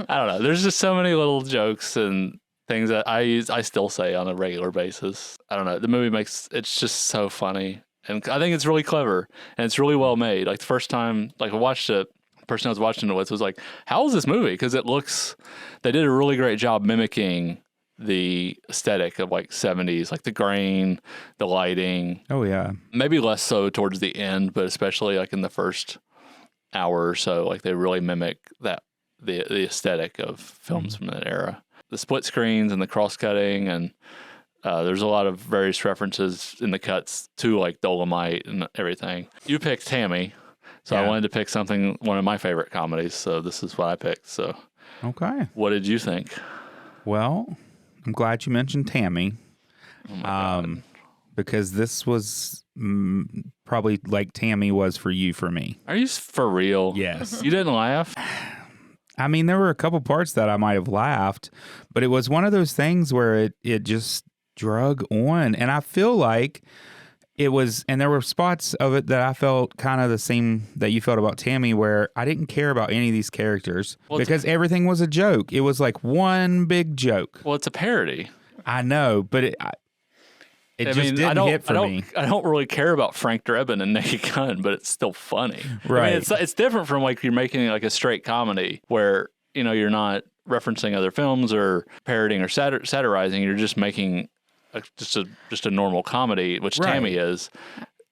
I don't know. There's just so many little jokes and things that I still say on a regular basis. I don't know. The movie it's just so funny. And I think it's really clever, and it's really well made. The first time, I watched it, the person I was watching it with was "How is this movie?" Because they did a really great job mimicking the aesthetic of 70s, the grain, the lighting. Oh, yeah. Maybe less so towards the end, but especially in the first hour or so, they really mimic the aesthetic of films from that era. The split screens and the cross-cutting, and there's a lot of various references in the cuts to Dynamite and everything. You picked Tammy, so I wanted to pick one of my favorite comedies, so this is what I picked. So, okay. What did you think? Well, I'm glad you mentioned Tammy, Oh my God. because this was probably Tammy was for you, for me. Are you for real? Yes. You didn't laugh? I mean, there were a couple parts that I might have laughed, but it was one of those things where it just drug on, and I feel it was, and there were spots of it that I felt kind of the same that you felt about Tammy, where I didn't care about any of these characters because everything was a joke. It was one big joke. Well, it's a parody. I know, but it just didn't hit for me. I don't really care about Frank Drebin and Naked Gun, but it's still funny. Right. I mean, it's different from you're making a straight comedy where you're not referencing other films or parodying or satirizing. You're just making just a normal comedy, which Tammy is,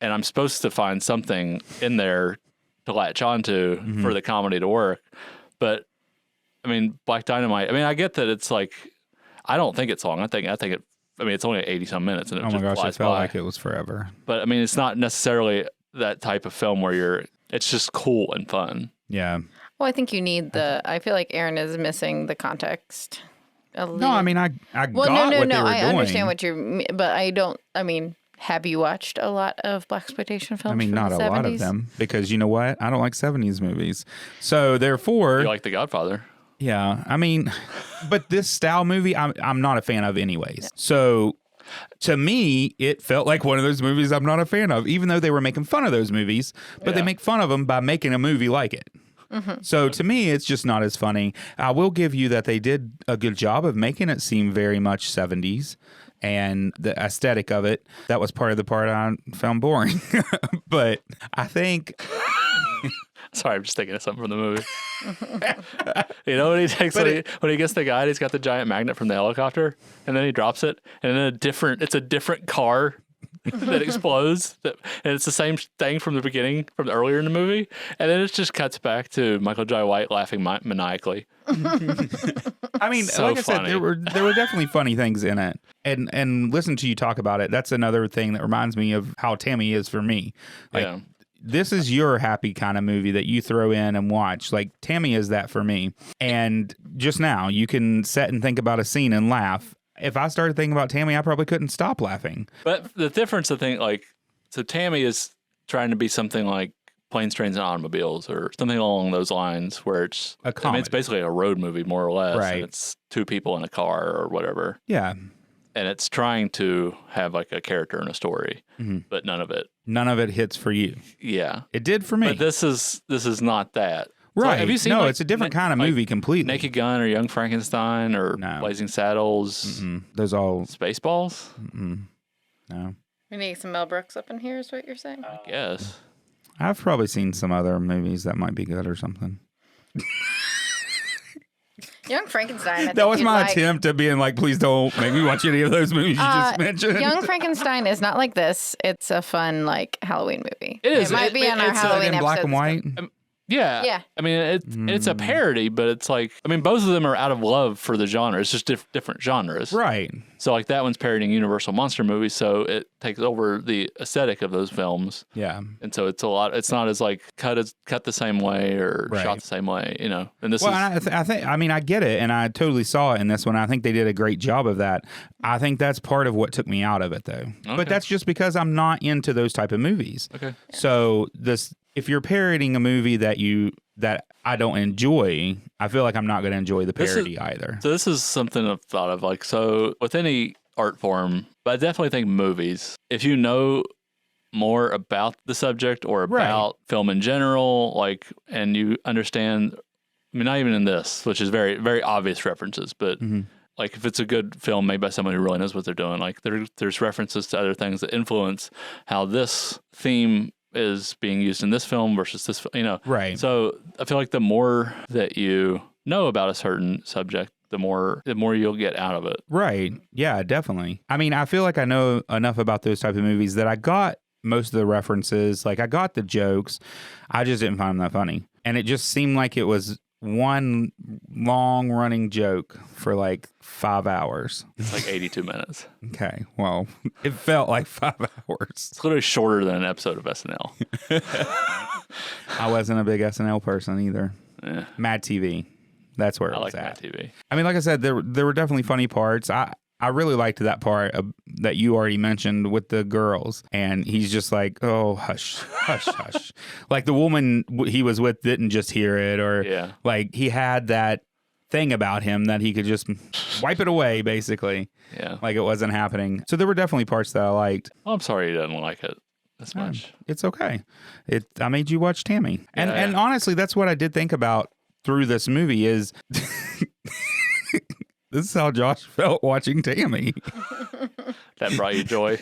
and I'm supposed to find something in there to latch onto for the comedy to work. But I mean, Black Dynamite. I mean, I get that it's I don't think it's long. I think it. I mean, it's only 80-some minutes, and it just flies it felt by. like it was forever. But I mean, it's not necessarily that type of film where it's just cool and fun. Yeah. Well, I think you need I feel like Aaron is missing the context. No, I mean, I got no, what they were I doing. understand what you're, but I don't. I mean, Have you watched a lot of blaxploitation films? I mean, from not the a 70s? lot of them, because you know what? I don't like 70s movies. So therefore, You like The Godfather? yeah, I mean, but this style movie, I'm not a fan of anyways. So to me, it felt like one of those movies I'm not a fan of, even though they were making fun of those movies, but they make fun of them by making a movie like it. So to me, it's just not as funny. I will give you that they did a good job of making it seem very much 70s. And the aesthetic of it, that was part of the part I found boring. But I think... Sorry, I'm just thinking of something from the movie. You know, when he takes when he gets the guy, he's got the giant magnet from the helicopter, and then he drops it, and then it's a different car that explodes, and it's the same thing from the beginning, from earlier in the movie, and then it just cuts back to Michael Jai White laughing maniacally. I mean, So like I said, funny. there were definitely funny things in it, and listen to you talk about it. That's another thing that reminds me of how Tammy is for me. Like, Yeah. this is your happy kind of movie that you throw in and watch. Like, Tammy is that for me. And just now, you can sit and think about a scene and laugh. If I started thinking about Tammy, I probably couldn't stop laughing. But the difference, I think, like, so Tammy is trying to be something like Planes, Trains, and Automobiles, or something along those lines, where it's A I mean, comedy. it's basically a road movie, more or less. Right. And it's two people in a car or whatever. Yeah. And it's trying to have like a character and a story, but none of it. None of it hits for you. Yeah. It did for me. But this is not that. So, right. have you seen no, like, it's a different kind of like movie completely. Naked Gun or Young Frankenstein or No. Blazing Saddles, Those all... Spaceballs? No. We need some Mel Brooks up in here, is what you're saying? I guess. I've probably seen some other movies that might be good or something. Young Frankenstein. That was my attempt at being like, please don't make me watch any of those movies you just mentioned. Young Frankenstein is not like this. It's a fun, like, Halloween movie. It is. It might be on our it's Halloween in black episode. and white. Yeah. Yeah. I mean, it's a parody, but it's like, I mean, both of them are out of love for the genre. It's just different genres. Right. So, like, that one's parodying Universal monster movies, so it takes over the aesthetic of those films. Yeah. And so it's not as like cut the same way or Right. shot the same way, you know. And this Well, is I think, I mean, I get it, and I totally saw it in this one. I think they did a great job of that. I think that's part of what took me out of it, though. Okay. But that's just because I'm not into those type of movies. okay. So if you're parodying a movie that I don't enjoy, I feel like I'm not going to enjoy the parody either. So this is something I've thought of, like, so with any art form, but I definitely think movies, if you know more about the subject or about film in general, like, and you understand, I mean, not even in this, which is very, very obvious references, but like if it's a good film made by someone who really knows what they're doing, like there's references to other things that influence how this theme is being used in this film versus this, you know. Right. So I feel like the more that you know about a certain subject, the more you'll get out of it. Right. Yeah, definitely. I mean, I feel like I know enough about those type of movies that I got most of the references. Like, I got the jokes. I just didn't find them that funny. And it just seemed like it was one long running joke for like 5 hours. It's like 82 minutes. Okay. Well, it felt like 5 hours. It's literally shorter than an episode of SNL. I wasn't a big SNL person either. Yeah. Mad TV. That's where it I was like at. Mad TV. I mean, like I said, there were definitely funny parts. I really liked that part that you already mentioned with the girls. And he's just like, oh, hush, hush, hush. Like the woman he was with didn't just hear it, or like he had that thing about him that he could just wipe it away, basically. Yeah. Like it wasn't happening. So there were definitely parts that I liked. Oh, I'm sorry he doesn't like it as much. It's okay. I made you watch Tammy. And honestly, that's what I did think about through this movie is this is how Josh felt watching Tammy. That brought you joy.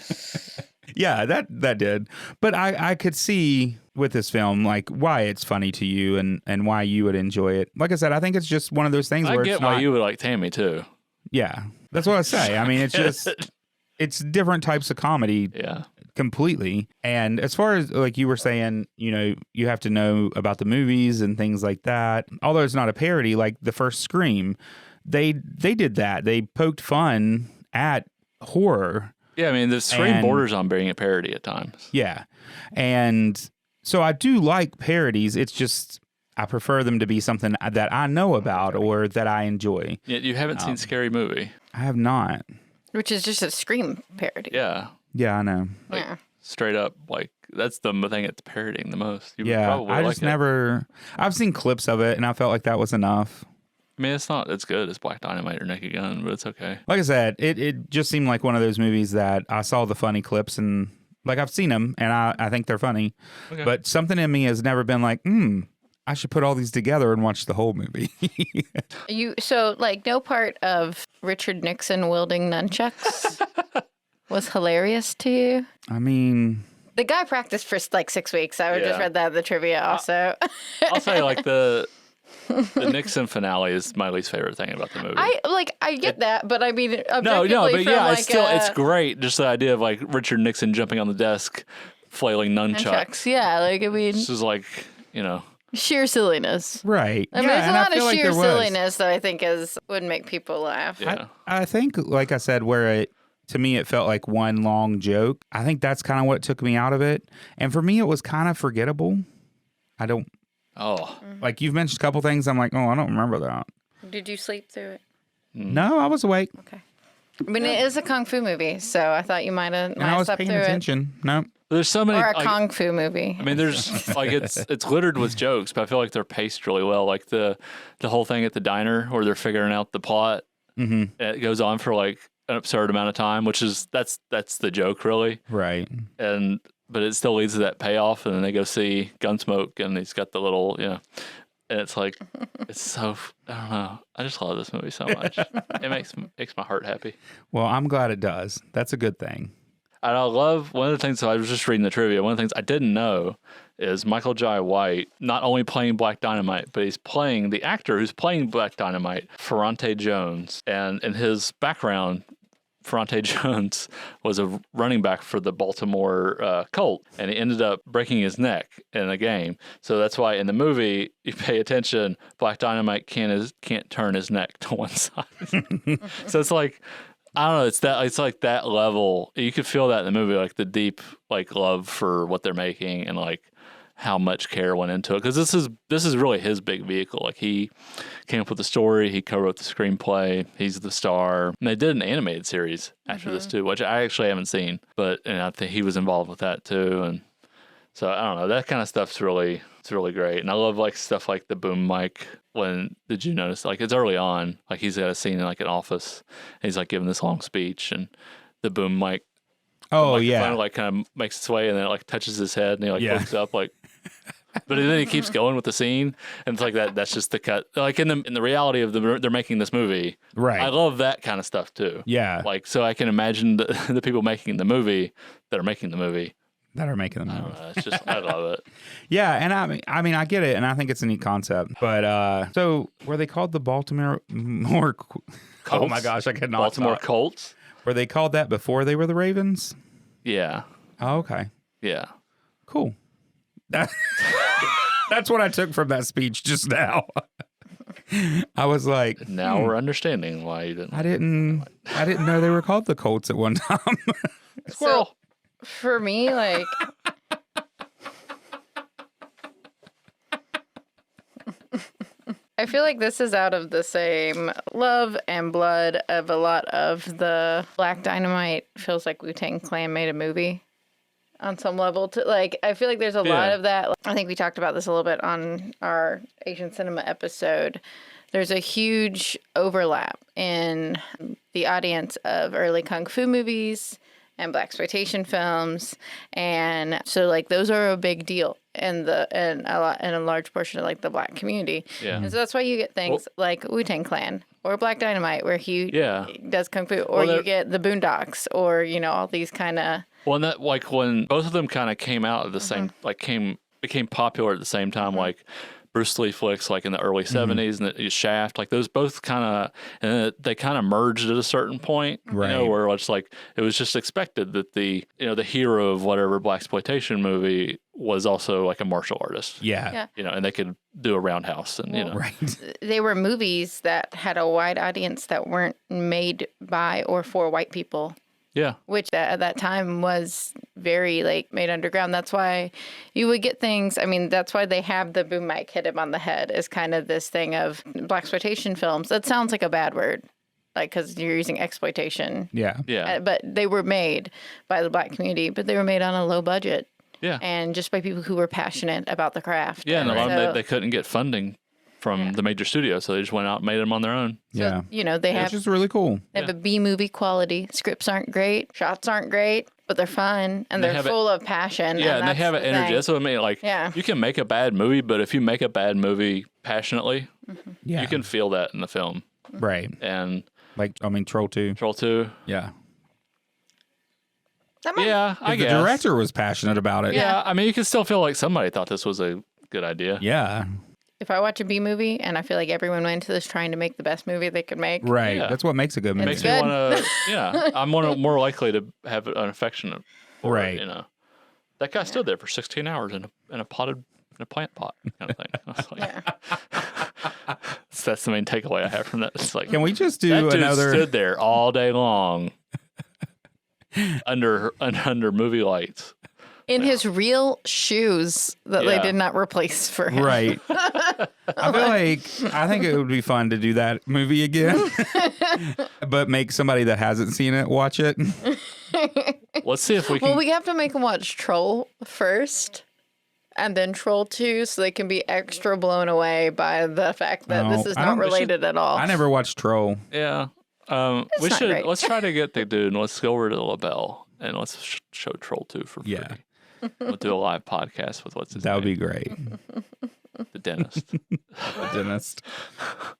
Yeah, that did. But I could see with this film, like, why it's funny to you and why you would enjoy it. Like I said, I think it's just one of those things where I get it's why not, you would like Tammy too. Yeah, that's what I say. I mean, it's just, it's different types of comedy. Yeah. Completely. And as far as like you were saying, you know, you have to know about the movies and things like that. Although it's not a parody, like the first Scream, they did that. They poked fun at horror. Yeah, I mean, the Scream borders on being a parody at times. Yeah. And so I do like parodies. It's just I prefer them to be something that I know about or that I enjoy. Yet you haven't seen Scary Movie. I have not. Which is just a Scream parody. Yeah. Yeah, I know. Like, Yeah. straight up, like, that's the thing it's parodying the most. You would Yeah, probably I like just it. never. I've seen clips of it, and I felt like that was enough. I mean, it's not as good as Black Dynamite or Naked Gun, but it's okay. Like I said, it just seemed like one of those movies that I saw the funny clips and like I've seen them and I think they're funny, Okay. but something in me has never been like, I should put all these together and watch the whole movie. So like no part of Richard Nixon wielding nunchucks was hilarious to you? I mean, The guy practiced for like 6 weeks. I just Yeah. read that in the trivia also. I'll say, like, the Nixon finale is my least favorite thing about the movie. I get that, but I mean, No, objectively but from yeah, like it's still it's great. Just the idea of like Richard Nixon jumping on the desk, flailing nunchucks. nunchucks. Yeah, like I mean, This is like, you know, sheer silliness. right. I mean, Yeah, there's a and I lot of feel like sheer there was. silliness that I think would make people laugh. yeah. I think, like I said, to me, it felt like one long joke. I think that's kind of what took me out of it. And for me, it was kind of forgettable. I don't, Oh, like you've mentioned a couple things. I'm like, oh, I don't remember that. Did you sleep through it? No, I was awake Okay. I mean, it is a kung fu movie, so I thought you might have and I was slept paying through attention. No. there's so it. many. Or a like, kung fu movie. I mean, there's like it's littered with jokes, but I feel like they're paced really well. Like the whole thing at the diner where they're figuring out the plot. Mm-hmm. It goes on for like an absurd amount of time, which is that's the joke really. Right. But it still leads to that payoff, and then they go see Gunsmoke, and he's got the little, and it's like, it's so, I don't know. I just love this movie so much. It makes my heart happy. Well, I'm glad it does. That's a good thing. And I love, one of the things, so I was just reading the trivia, one of the things I didn't know is Michael Jai White not only playing Black Dynamite, but he's playing the actor who's playing Black Dynamite, Ferrante Jones. And in his background, Ferrante Jones was a running back for the Baltimore Colt, and he ended up breaking his neck in a game. So that's why in the movie, you pay attention, Black Dynamite can't turn his neck to one side. So it's like, I don't know, it's like that level. You could feel that in the movie, like the deep like love for what they're making and like how much care went into it, because this is really his big vehicle. Like he came up with the story, he co-wrote the screenplay, he's the star. And they did an animated series after this too, which I actually haven't seen, but I think he was involved with that too. And so I don't know, that kind of stuff's really great. And I love like stuff like the boom mic. Did you notice, like it's early on, like he's got a scene in like an office and he's like giving this long speech and the boom mic Oh, the yeah. microphone, like kind of makes its way and then it like touches his head and he like Yeah. looks up like, but then he keeps going with the scene and it's like that's just the cut. Like in the reality of they're making this movie. Right. I love that kind of stuff too. Yeah. Like, so I can imagine the people making the movie that are making the movie. That are making them I move. don't know. It's just, I love it. Yeah, and I mean, I get it, and I think it's a neat concept. But so were they called the Baltimore? Oh my gosh, I could not. Baltimore stop. Colts. Were they called that before they were the Ravens? Yeah. Oh, okay, Yeah. cool. That's what I took from that speech just now. I was like, Now we're understanding why you didn't. I didn't know they were called the Colts at one time. Squirrel. For me, like, I feel like this is out of the same love and blood of a lot of the Black Dynamite. Feels like Wu-Tang Clan made a movie on some level. I feel like there's a lot Yeah. of that. I think we talked about this a little bit on our Asian cinema episode. There's a huge overlap in the audience of early kung fu movies and blaxploitation films, and so like those are a big deal in a large portion of like the Black community. Yeah. And so that's why you get things like Wu-Tang Clan or Black Dynamite, where he does kung fu, or you get the Boondocks, or all these kind of. Well, and that like when both of them kind of came out at the same, like became popular at the same time, like Bruce Lee flicks, like in the early '70s, and the Shaft, like those both kind of, and they kind of merged at a certain point, Right. where it's like it was just expected that the the hero of whatever blaxploitation movie was also like a martial artist, Yeah. and they could do a roundhouse, and Right. They were movies that had a wide audience that weren't made by or for white people. yeah, Which at that time was very made underground. That's why you would get things. I mean, that's why they have the boom mic hit him on the head as kind of this thing of blaxploitation films. That sounds like a bad word. like because you're using exploitation. Yeah. Yeah. But they were made by the Black community, but they were made on a low budget. Yeah. And just by people who were passionate about the craft. Yeah, and a so, lot of them, they couldn't get funding from the major studios, so they just went out and made them on their own. Yeah. You know, they have Which is really cool. They have a B movie quality. Scripts aren't great. Shots aren't great, but they're fun and they're full of passion. Yeah, and they have an energy. thing. That's what I mean. Like, you can make a bad movie, but if you make a bad movie passionately, you can feel that in the film. Right. And like, I mean, Troll 2. Troll 2. Yeah. Yeah, I guess. The director was passionate about it. Yeah, I mean, you can still feel like somebody thought this was a good idea. Yeah. If I watch a B movie and I feel like everyone went into this trying to make the best movie they could make. Right. Yeah. That's what makes a good movie. Makes me want to, I'm more likely to have an affection for it, you know. That guy stood there for 16 hours in a plant pot kind of thing. I was like, so that's the main takeaway I have from that. It's like, can we just do that dude another? Stood there all day long under movie lights. In his real shoes that they did not replace for him. Right. I think it would be fun to do that movie again, but make somebody that hasn't seen it watch it. Let's see if we can. Well, we have to make them watch Troll first and then Troll 2 so they can be extra blown away by the fact that this is not related at all. I never watched Troll. Yeah. We should, let's try to get the dude and let's go over to LaBelle and let's show Troll 2 for free. Yeah. We'll do a live podcast with what's his name. That would be great. The dentist.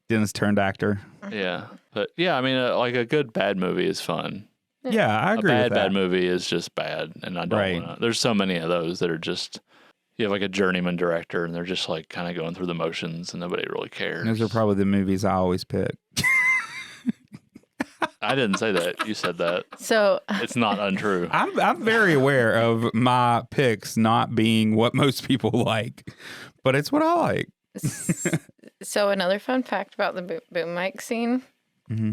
Dentist turned actor. Yeah. But yeah, I mean, like a good bad movie is fun. Yeah, I agree with that. Bad movie is just bad. And I don't want to. There's so many of those that are just, you have like a journeyman director and they're just like kind of going through the motions and nobody really cares. Those are probably the movies I always pick. I didn't say that. You said that. So it's not untrue. I'm very aware of my picks not being what most people like, but it's what I like. So another fun fact about the boom mic scene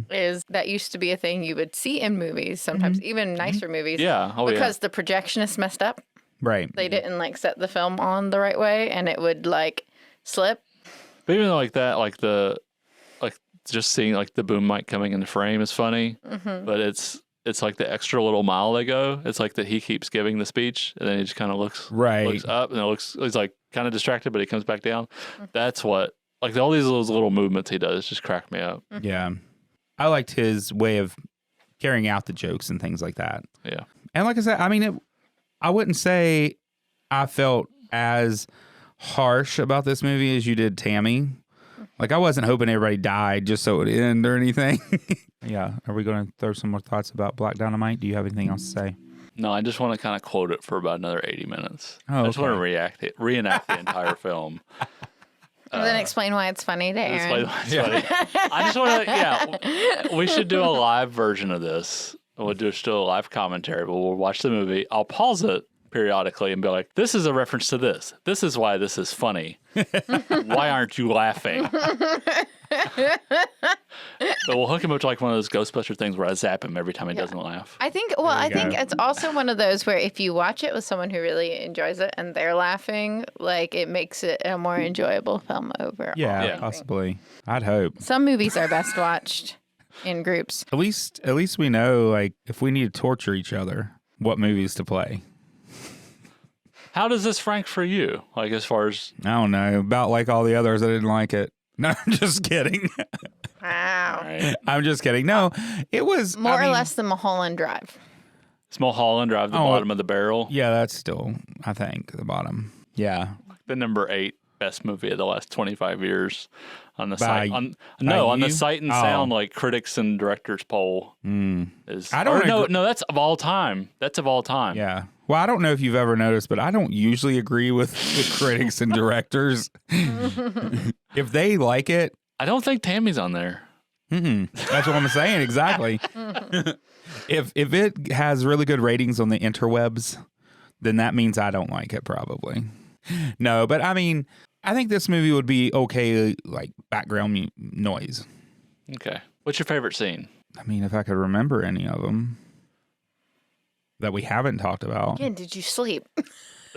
is that used to be a thing you would see in movies, sometimes even nicer movies. Yeah. Because the projectionist messed up. Right. They didn't like set the film on the right way and it would like slip. But even like that, like just seeing like the boom mic coming in the frame is funny, but it's like the extra little mile they go. It's like that he keeps giving the speech and then he just kind of looks up and he's like kind of distracted, but he comes back down. That's what, like all these little movements he does just crack me up. Yeah. I liked his way of carrying out the jokes and things like that. Yeah. And like I said, I mean, I wouldn't say I felt as harsh about this movie as you did Tammy. Like, I wasn't hoping everybody died just so it would end or anything. Yeah. Are we going to throw some more thoughts about Black Dynamite? Do you have anything else to say? No, I just want to kind of quote it for about another 80 minutes. Oh, I just want to reenact the entire film. And then explain why it's funny to Aaron. Funny. I just want to, we should do a live version of this. We'll just do a live commentary, but we'll watch the movie. I'll pause it periodically and be like, this is a reference to this. This is why this is funny. Why aren't you laughing? But we'll hook him up to like one of those Ghostbuster things where I zap him every time he doesn't laugh. I think it's also one of those where if you watch it with someone who really enjoys it and they're laughing, like it makes it a more enjoyable film overall. Yeah, possibly. I'd hope. Some movies are best watched in groups. At least we know, like, if we need to torture each other, what movies to play. How does this rank for you? Like, as far as... I don't know. About like all the others, I didn't like it. No, I'm just kidding. Wow. Right. I'm just kidding. No, it was... More or less than Mulholland Drive. It's Mulholland Drive, the bottom of the barrel. Yeah, that's still, I think, the bottom. Yeah. The number 8 best movie of the last 25 years on the By- site. On by the you? Sight and Sound, like critics and directors poll is. I don't agree- no, that's of all time. That's of all time. Yeah. Well, I don't know if you've ever noticed, but I don't usually agree with the critics and directors. If they like it. I don't think Tammy's on there. That's what I'm saying. Exactly. If it has really good ratings on the interwebs, then that means I don't like it probably. No, but I mean, I think this movie would be okay, like background noise. Okay. What's your favorite scene? I mean, if I could remember any of them that we haven't talked about. Again, did you sleep?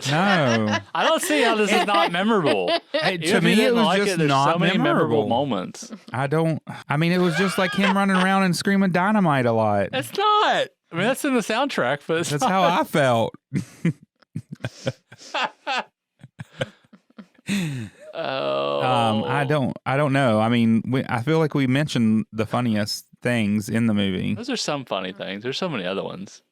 No. I don't see how this is not memorable. Hey, Even to if you me, it didn't was like just there's not so many memorable memorable. moments. I mean, it was just like him running around and screaming Dynamite a lot. It's not. I mean, that's in the soundtrack, but it's That's not. how I felt. Oh. I don't know. I mean, I feel like we mentioned the funniest things in the movie. Those are some funny things. There's so many other ones.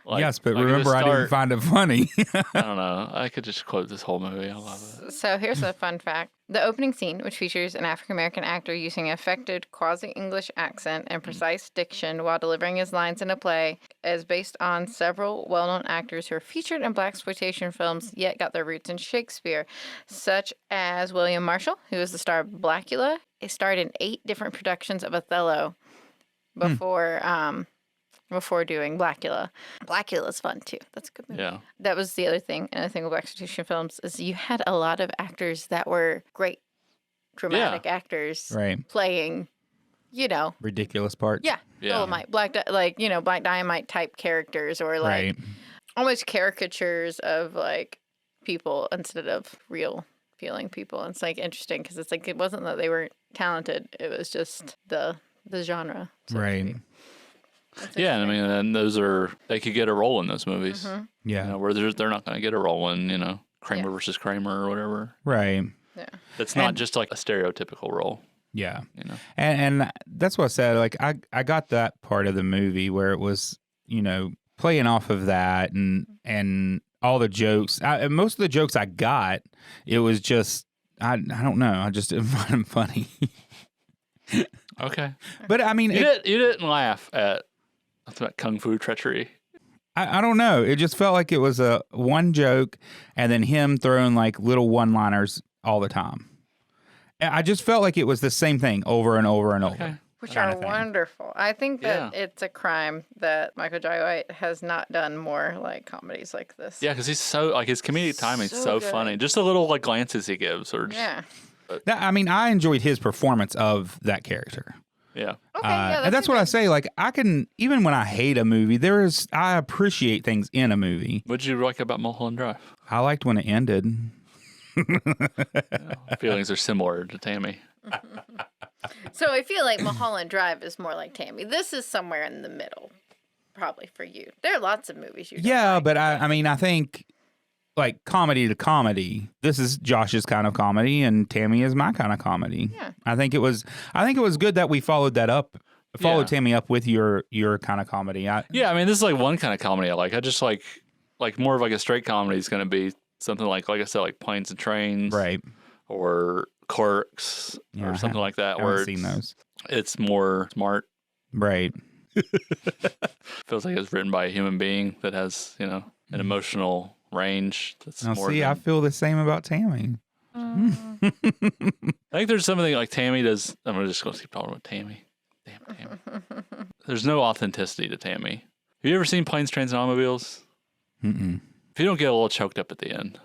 Like, yes, but like remember, I didn't find it funny. I don't know. I could just quote this whole movie. I love it. So here's a fun fact. The opening scene, which features an African-American actor using an affected quasi-English accent and precise diction while delivering his lines in a play, is based on several well-known actors who are featured in blaxploitation films yet got their roots in Shakespeare, such as William Marshall, who is the star of Blackula. He starred in 8 different productions of Othello before doing Blackula. Blackula's fun too. That's a good movie. Yeah. That was the other thing. Another thing with blaxploitation films is you had a lot of actors that were great dramatic actors Right. playing, Ridiculous parts. yeah, Yeah. Dolomite, Black Dynamite type characters, or like Right. almost caricatures of like people instead of real feeling people. And it's like interesting because it's like it wasn't that they weren't talented; it was just the genre. so to Right. speak. That's Yeah, and I interesting. mean, and they could get a role in those movies. Yeah. Where they're not going to get a role in, Kramer versus Kramer or whatever. Right. Yeah. That's not just like a stereotypical role. Yeah. You know. And that's what I said. Like I got that part of the movie where it was, playing off of that and all the jokes. Most of the jokes I got, it was just I don't know. I just didn't find them funny. Okay. But I mean, You didn't laugh at that kung fu treachery. I don't know. It just felt like it was a one joke and then him throwing like little one-liners all the time. I just felt like it was the same thing over and over and over. Which kind are of thing. wonderful. I think that Yeah. it's a crime that Michael Jai White has not done more like comedies like this. Yeah, because he's so like his comedic timing's so good. funny. Just the little like glances he gives, or just, Yeah. I mean, I enjoyed his performance of that character. yeah. Okay. Yeah. And that's what I say. Like, I can, even when I hate a movie, I appreciate things in a movie. What'd you like about Mulholland Drive? I liked when it ended. Feelings are similar to Tammy. So I feel like Mulholland Drive is more like Tammy. This is somewhere in the middle, probably for you. There are lots of movies you. Don't Yeah, like. but I mean, I think like comedy to comedy, this is Josh's kind of comedy, and Tammy is my kind of comedy. Yeah. I think it was good that we followed Yeah. Tammy up with your kind of comedy. Yeah, I mean, this is like one kind of comedy I like. I just like more of like a straight comedy is going to be something like I said, like Planes and Trains, Right. or Clerks, Yeah, or something like that. I Where haven't seen those. it's more smart. Right. Feels like it's written by a human being that has an emotional range. That's Now, more. see, I feel the same about Tammy. I think there's something like Tammy does. I'm just going to keep talking about Tammy. Damn Tammy. There's no authenticity to Tammy. Have you ever seen Planes, Trains, and Automobiles? Mm-mm. If you don't get a little choked up at the end.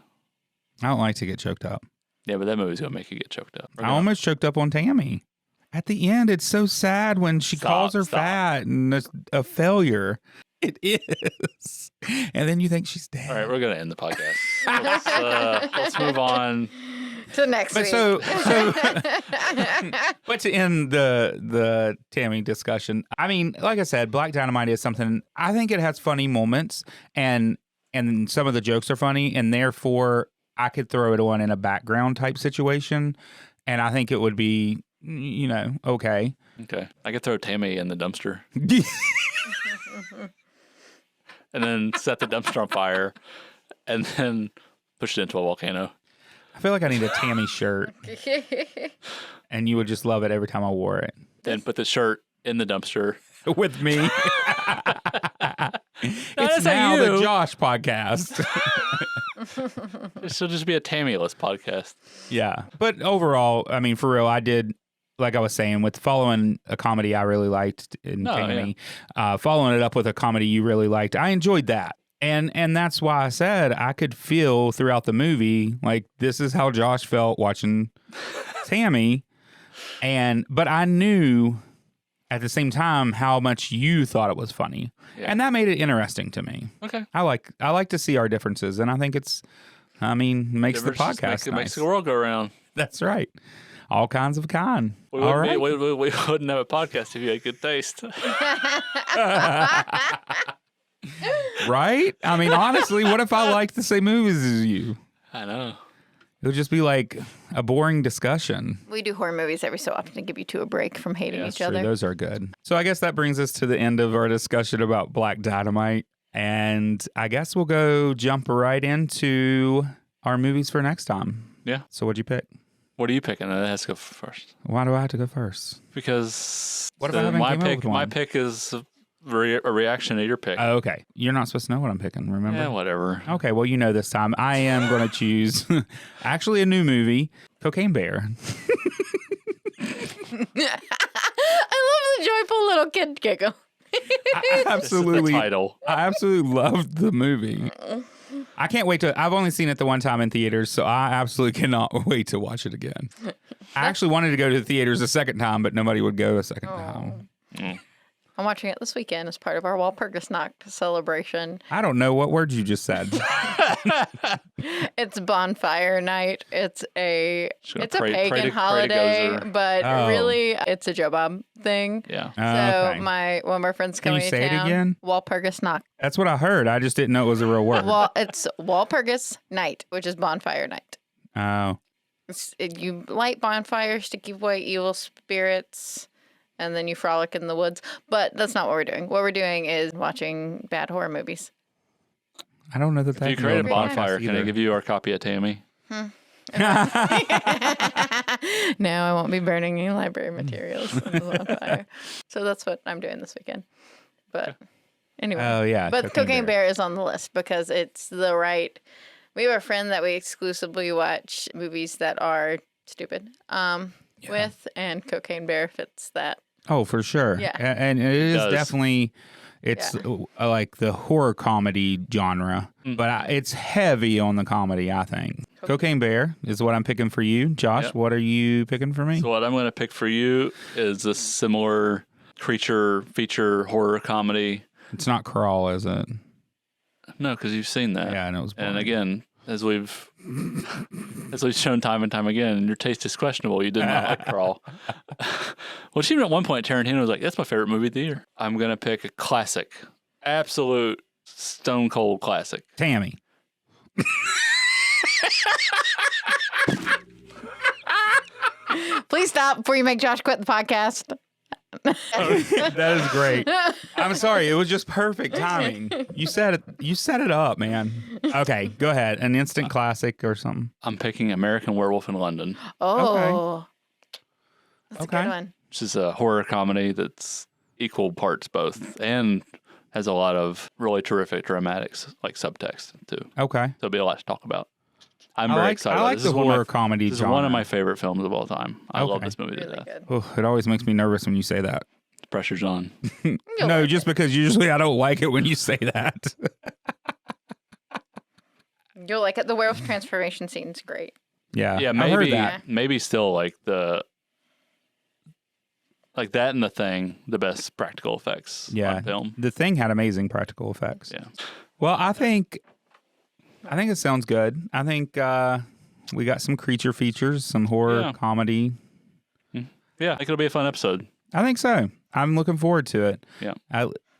I don't like to get choked up. Yeah, but that movie's going to make you get choked up. I almost choked up on Tammy. At the end, it's so sad when she calls her fat and it's a failure. It is. And then you think she's dead. All right, we're going to end the podcast. Let's move on. To next But week. but to end the Tammy discussion, I mean, like I said, Black Dynamite is something, I think it has funny moments and some of the jokes are funny, and therefore I could throw it on in a background type situation, and I think it would be, okay. Okay. I could throw Tammy in the dumpster and then set the dumpster on fire and then push it into a volcano. I feel like I need a Tammy shirt, and you would just love it every time I wore it. Then put the shirt in the dumpster. With me. It's that's not now the you. Josh podcast. This will just be a Tammy-less podcast. Yeah. But overall, I mean, for real, I did, like I was saying, with following a comedy I really liked in Tammy, following it up with a comedy you really liked, I enjoyed that. And that's why I said I could feel throughout the movie, like, this is how Josh felt watching Tammy. But I knew at the same time how much you thought it was funny. Yeah. And that made it interesting to me. Okay. I like to see our differences, and I think makes the podcast It nice. makes the world go around. That's right. All kinds of kind. We All wouldn't, right. we wouldn't have a podcast if you had good taste. Right? I mean, honestly, what if I liked the same movies as you? I know. It would just be like a boring discussion. We do horror movies every so often to give you two a break from hating each True, other. those are good. So I guess that brings us to the end of our discussion about Black Dynamite. And I guess we'll go jump right into our movies for next time. Yeah. So what'd you pick? What are you picking? Let's go first. Why do I have to go first? Because What if I haven't came up with one? my pick is a reaction to your pick. Oh, okay. You're not supposed to know what I'm picking, remember? Yeah, whatever. Okay, well, you know this time. I am going to choose actually a new movie, Cocaine Bear. I love the joyful little kid giggle. I absolutely, This is the title. I absolutely loved the movie. I can't wait to. I've only seen it the one time in theaters, so I absolutely cannot wait to watch it again. I actually wanted to go to the theaters a second time, but nobody would go a second time. I'm watching it this weekend as part of our Walpurgisnacht celebration. I don't know what words you just said. It's bonfire night. It's a Just gonna it's a pray pagan to holiday, Gozer. but Oh. really it's a Joe Bob thing. Yeah. So Okay. one of my friends Can you coming say to it town. again? Walpurgisnacht. That's what I heard. I just didn't know it was a real word. It's Walpurgis night, which is bonfire night. Oh. You light bonfires to keep away evil spirits, and then you frolic in the woods. But that's not what we're doing. What we're doing is watching bad horror movies. I don't know that If you create a bonfire, can I give you our copy of Tammy? No, I won't be burning any library materials in the bonfire. So that's what I'm doing this weekend. But anyway. Oh, yeah. But Cocaine Bear is on the list because it's the right. We have a friend that we exclusively watch movies that are stupid with, and Cocaine Bear fits that. Oh, for sure. Yeah. And it is does. definitely, it's like the horror comedy genre, but it's heavy on the comedy, I think. Cocaine Bear is what I'm picking for you. Josh, Yep. what are you picking for me? So what I'm going to pick for you is a similar creature feature horror comedy. It's not Crawl, is it? No, because you've seen that. Yeah, I know it was boring. And again, as we've shown time and time again, your taste is questionable. You did not like Crawl. Well, even at one point, Tarantino was like, "That's my favorite movie of the year." I'm gonna pick a classic, absolute stone cold classic. Tammy. Please stop before you make Josh quit the podcast. That is great. I'm sorry, it was just perfect timing. You set it up, man. Okay, go ahead. An instant classic or something. I'm picking American Werewolf in London, Oh, that's Okay. a good one. which is a horror comedy that's equal parts both, and has a lot of really terrific dramatics like subtext too. Okay. There'll be a lot to talk about. I'm I very like- excited. I about like this. the This is one of horror comedy This is one of genre. my favorite films of all time. I love Okay. this movie to Really death. good. Oh, it always makes me nervous when you say that. The pressure's on. You'll No, like just it. because usually I don't like it when you say that. You'll like it. The werewolf transformation scene's great. Yeah. Yeah, I've heard maybe that. maybe still like that and The Thing, the best practical effects Yeah. on film. The Thing had amazing practical effects. Yeah. Well, I think it sounds good. I think we got some creature features, some horror Yeah. comedy. Yeah, I think it'll be a fun episode. I think so. I'm looking forward to it. Yeah.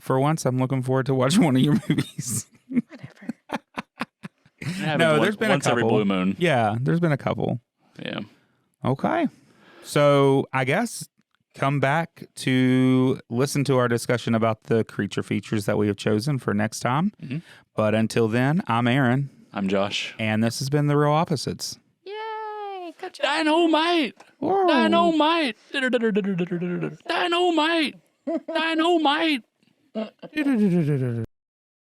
For once, I'm looking forward to watching one of your movies. Whatever. There's been once a couple. every blue moon. Yeah, there's been a couple. Yeah. Okay. So I guess come back to listen to our discussion about the creature features that we have chosen for next time. Mhm. But until then, I'm Aaron, I'm Josh. and this has been The Real Opposites. Yay! Good job. Dynamite! Whoa. Dynamite! Dynamite! Dynamite!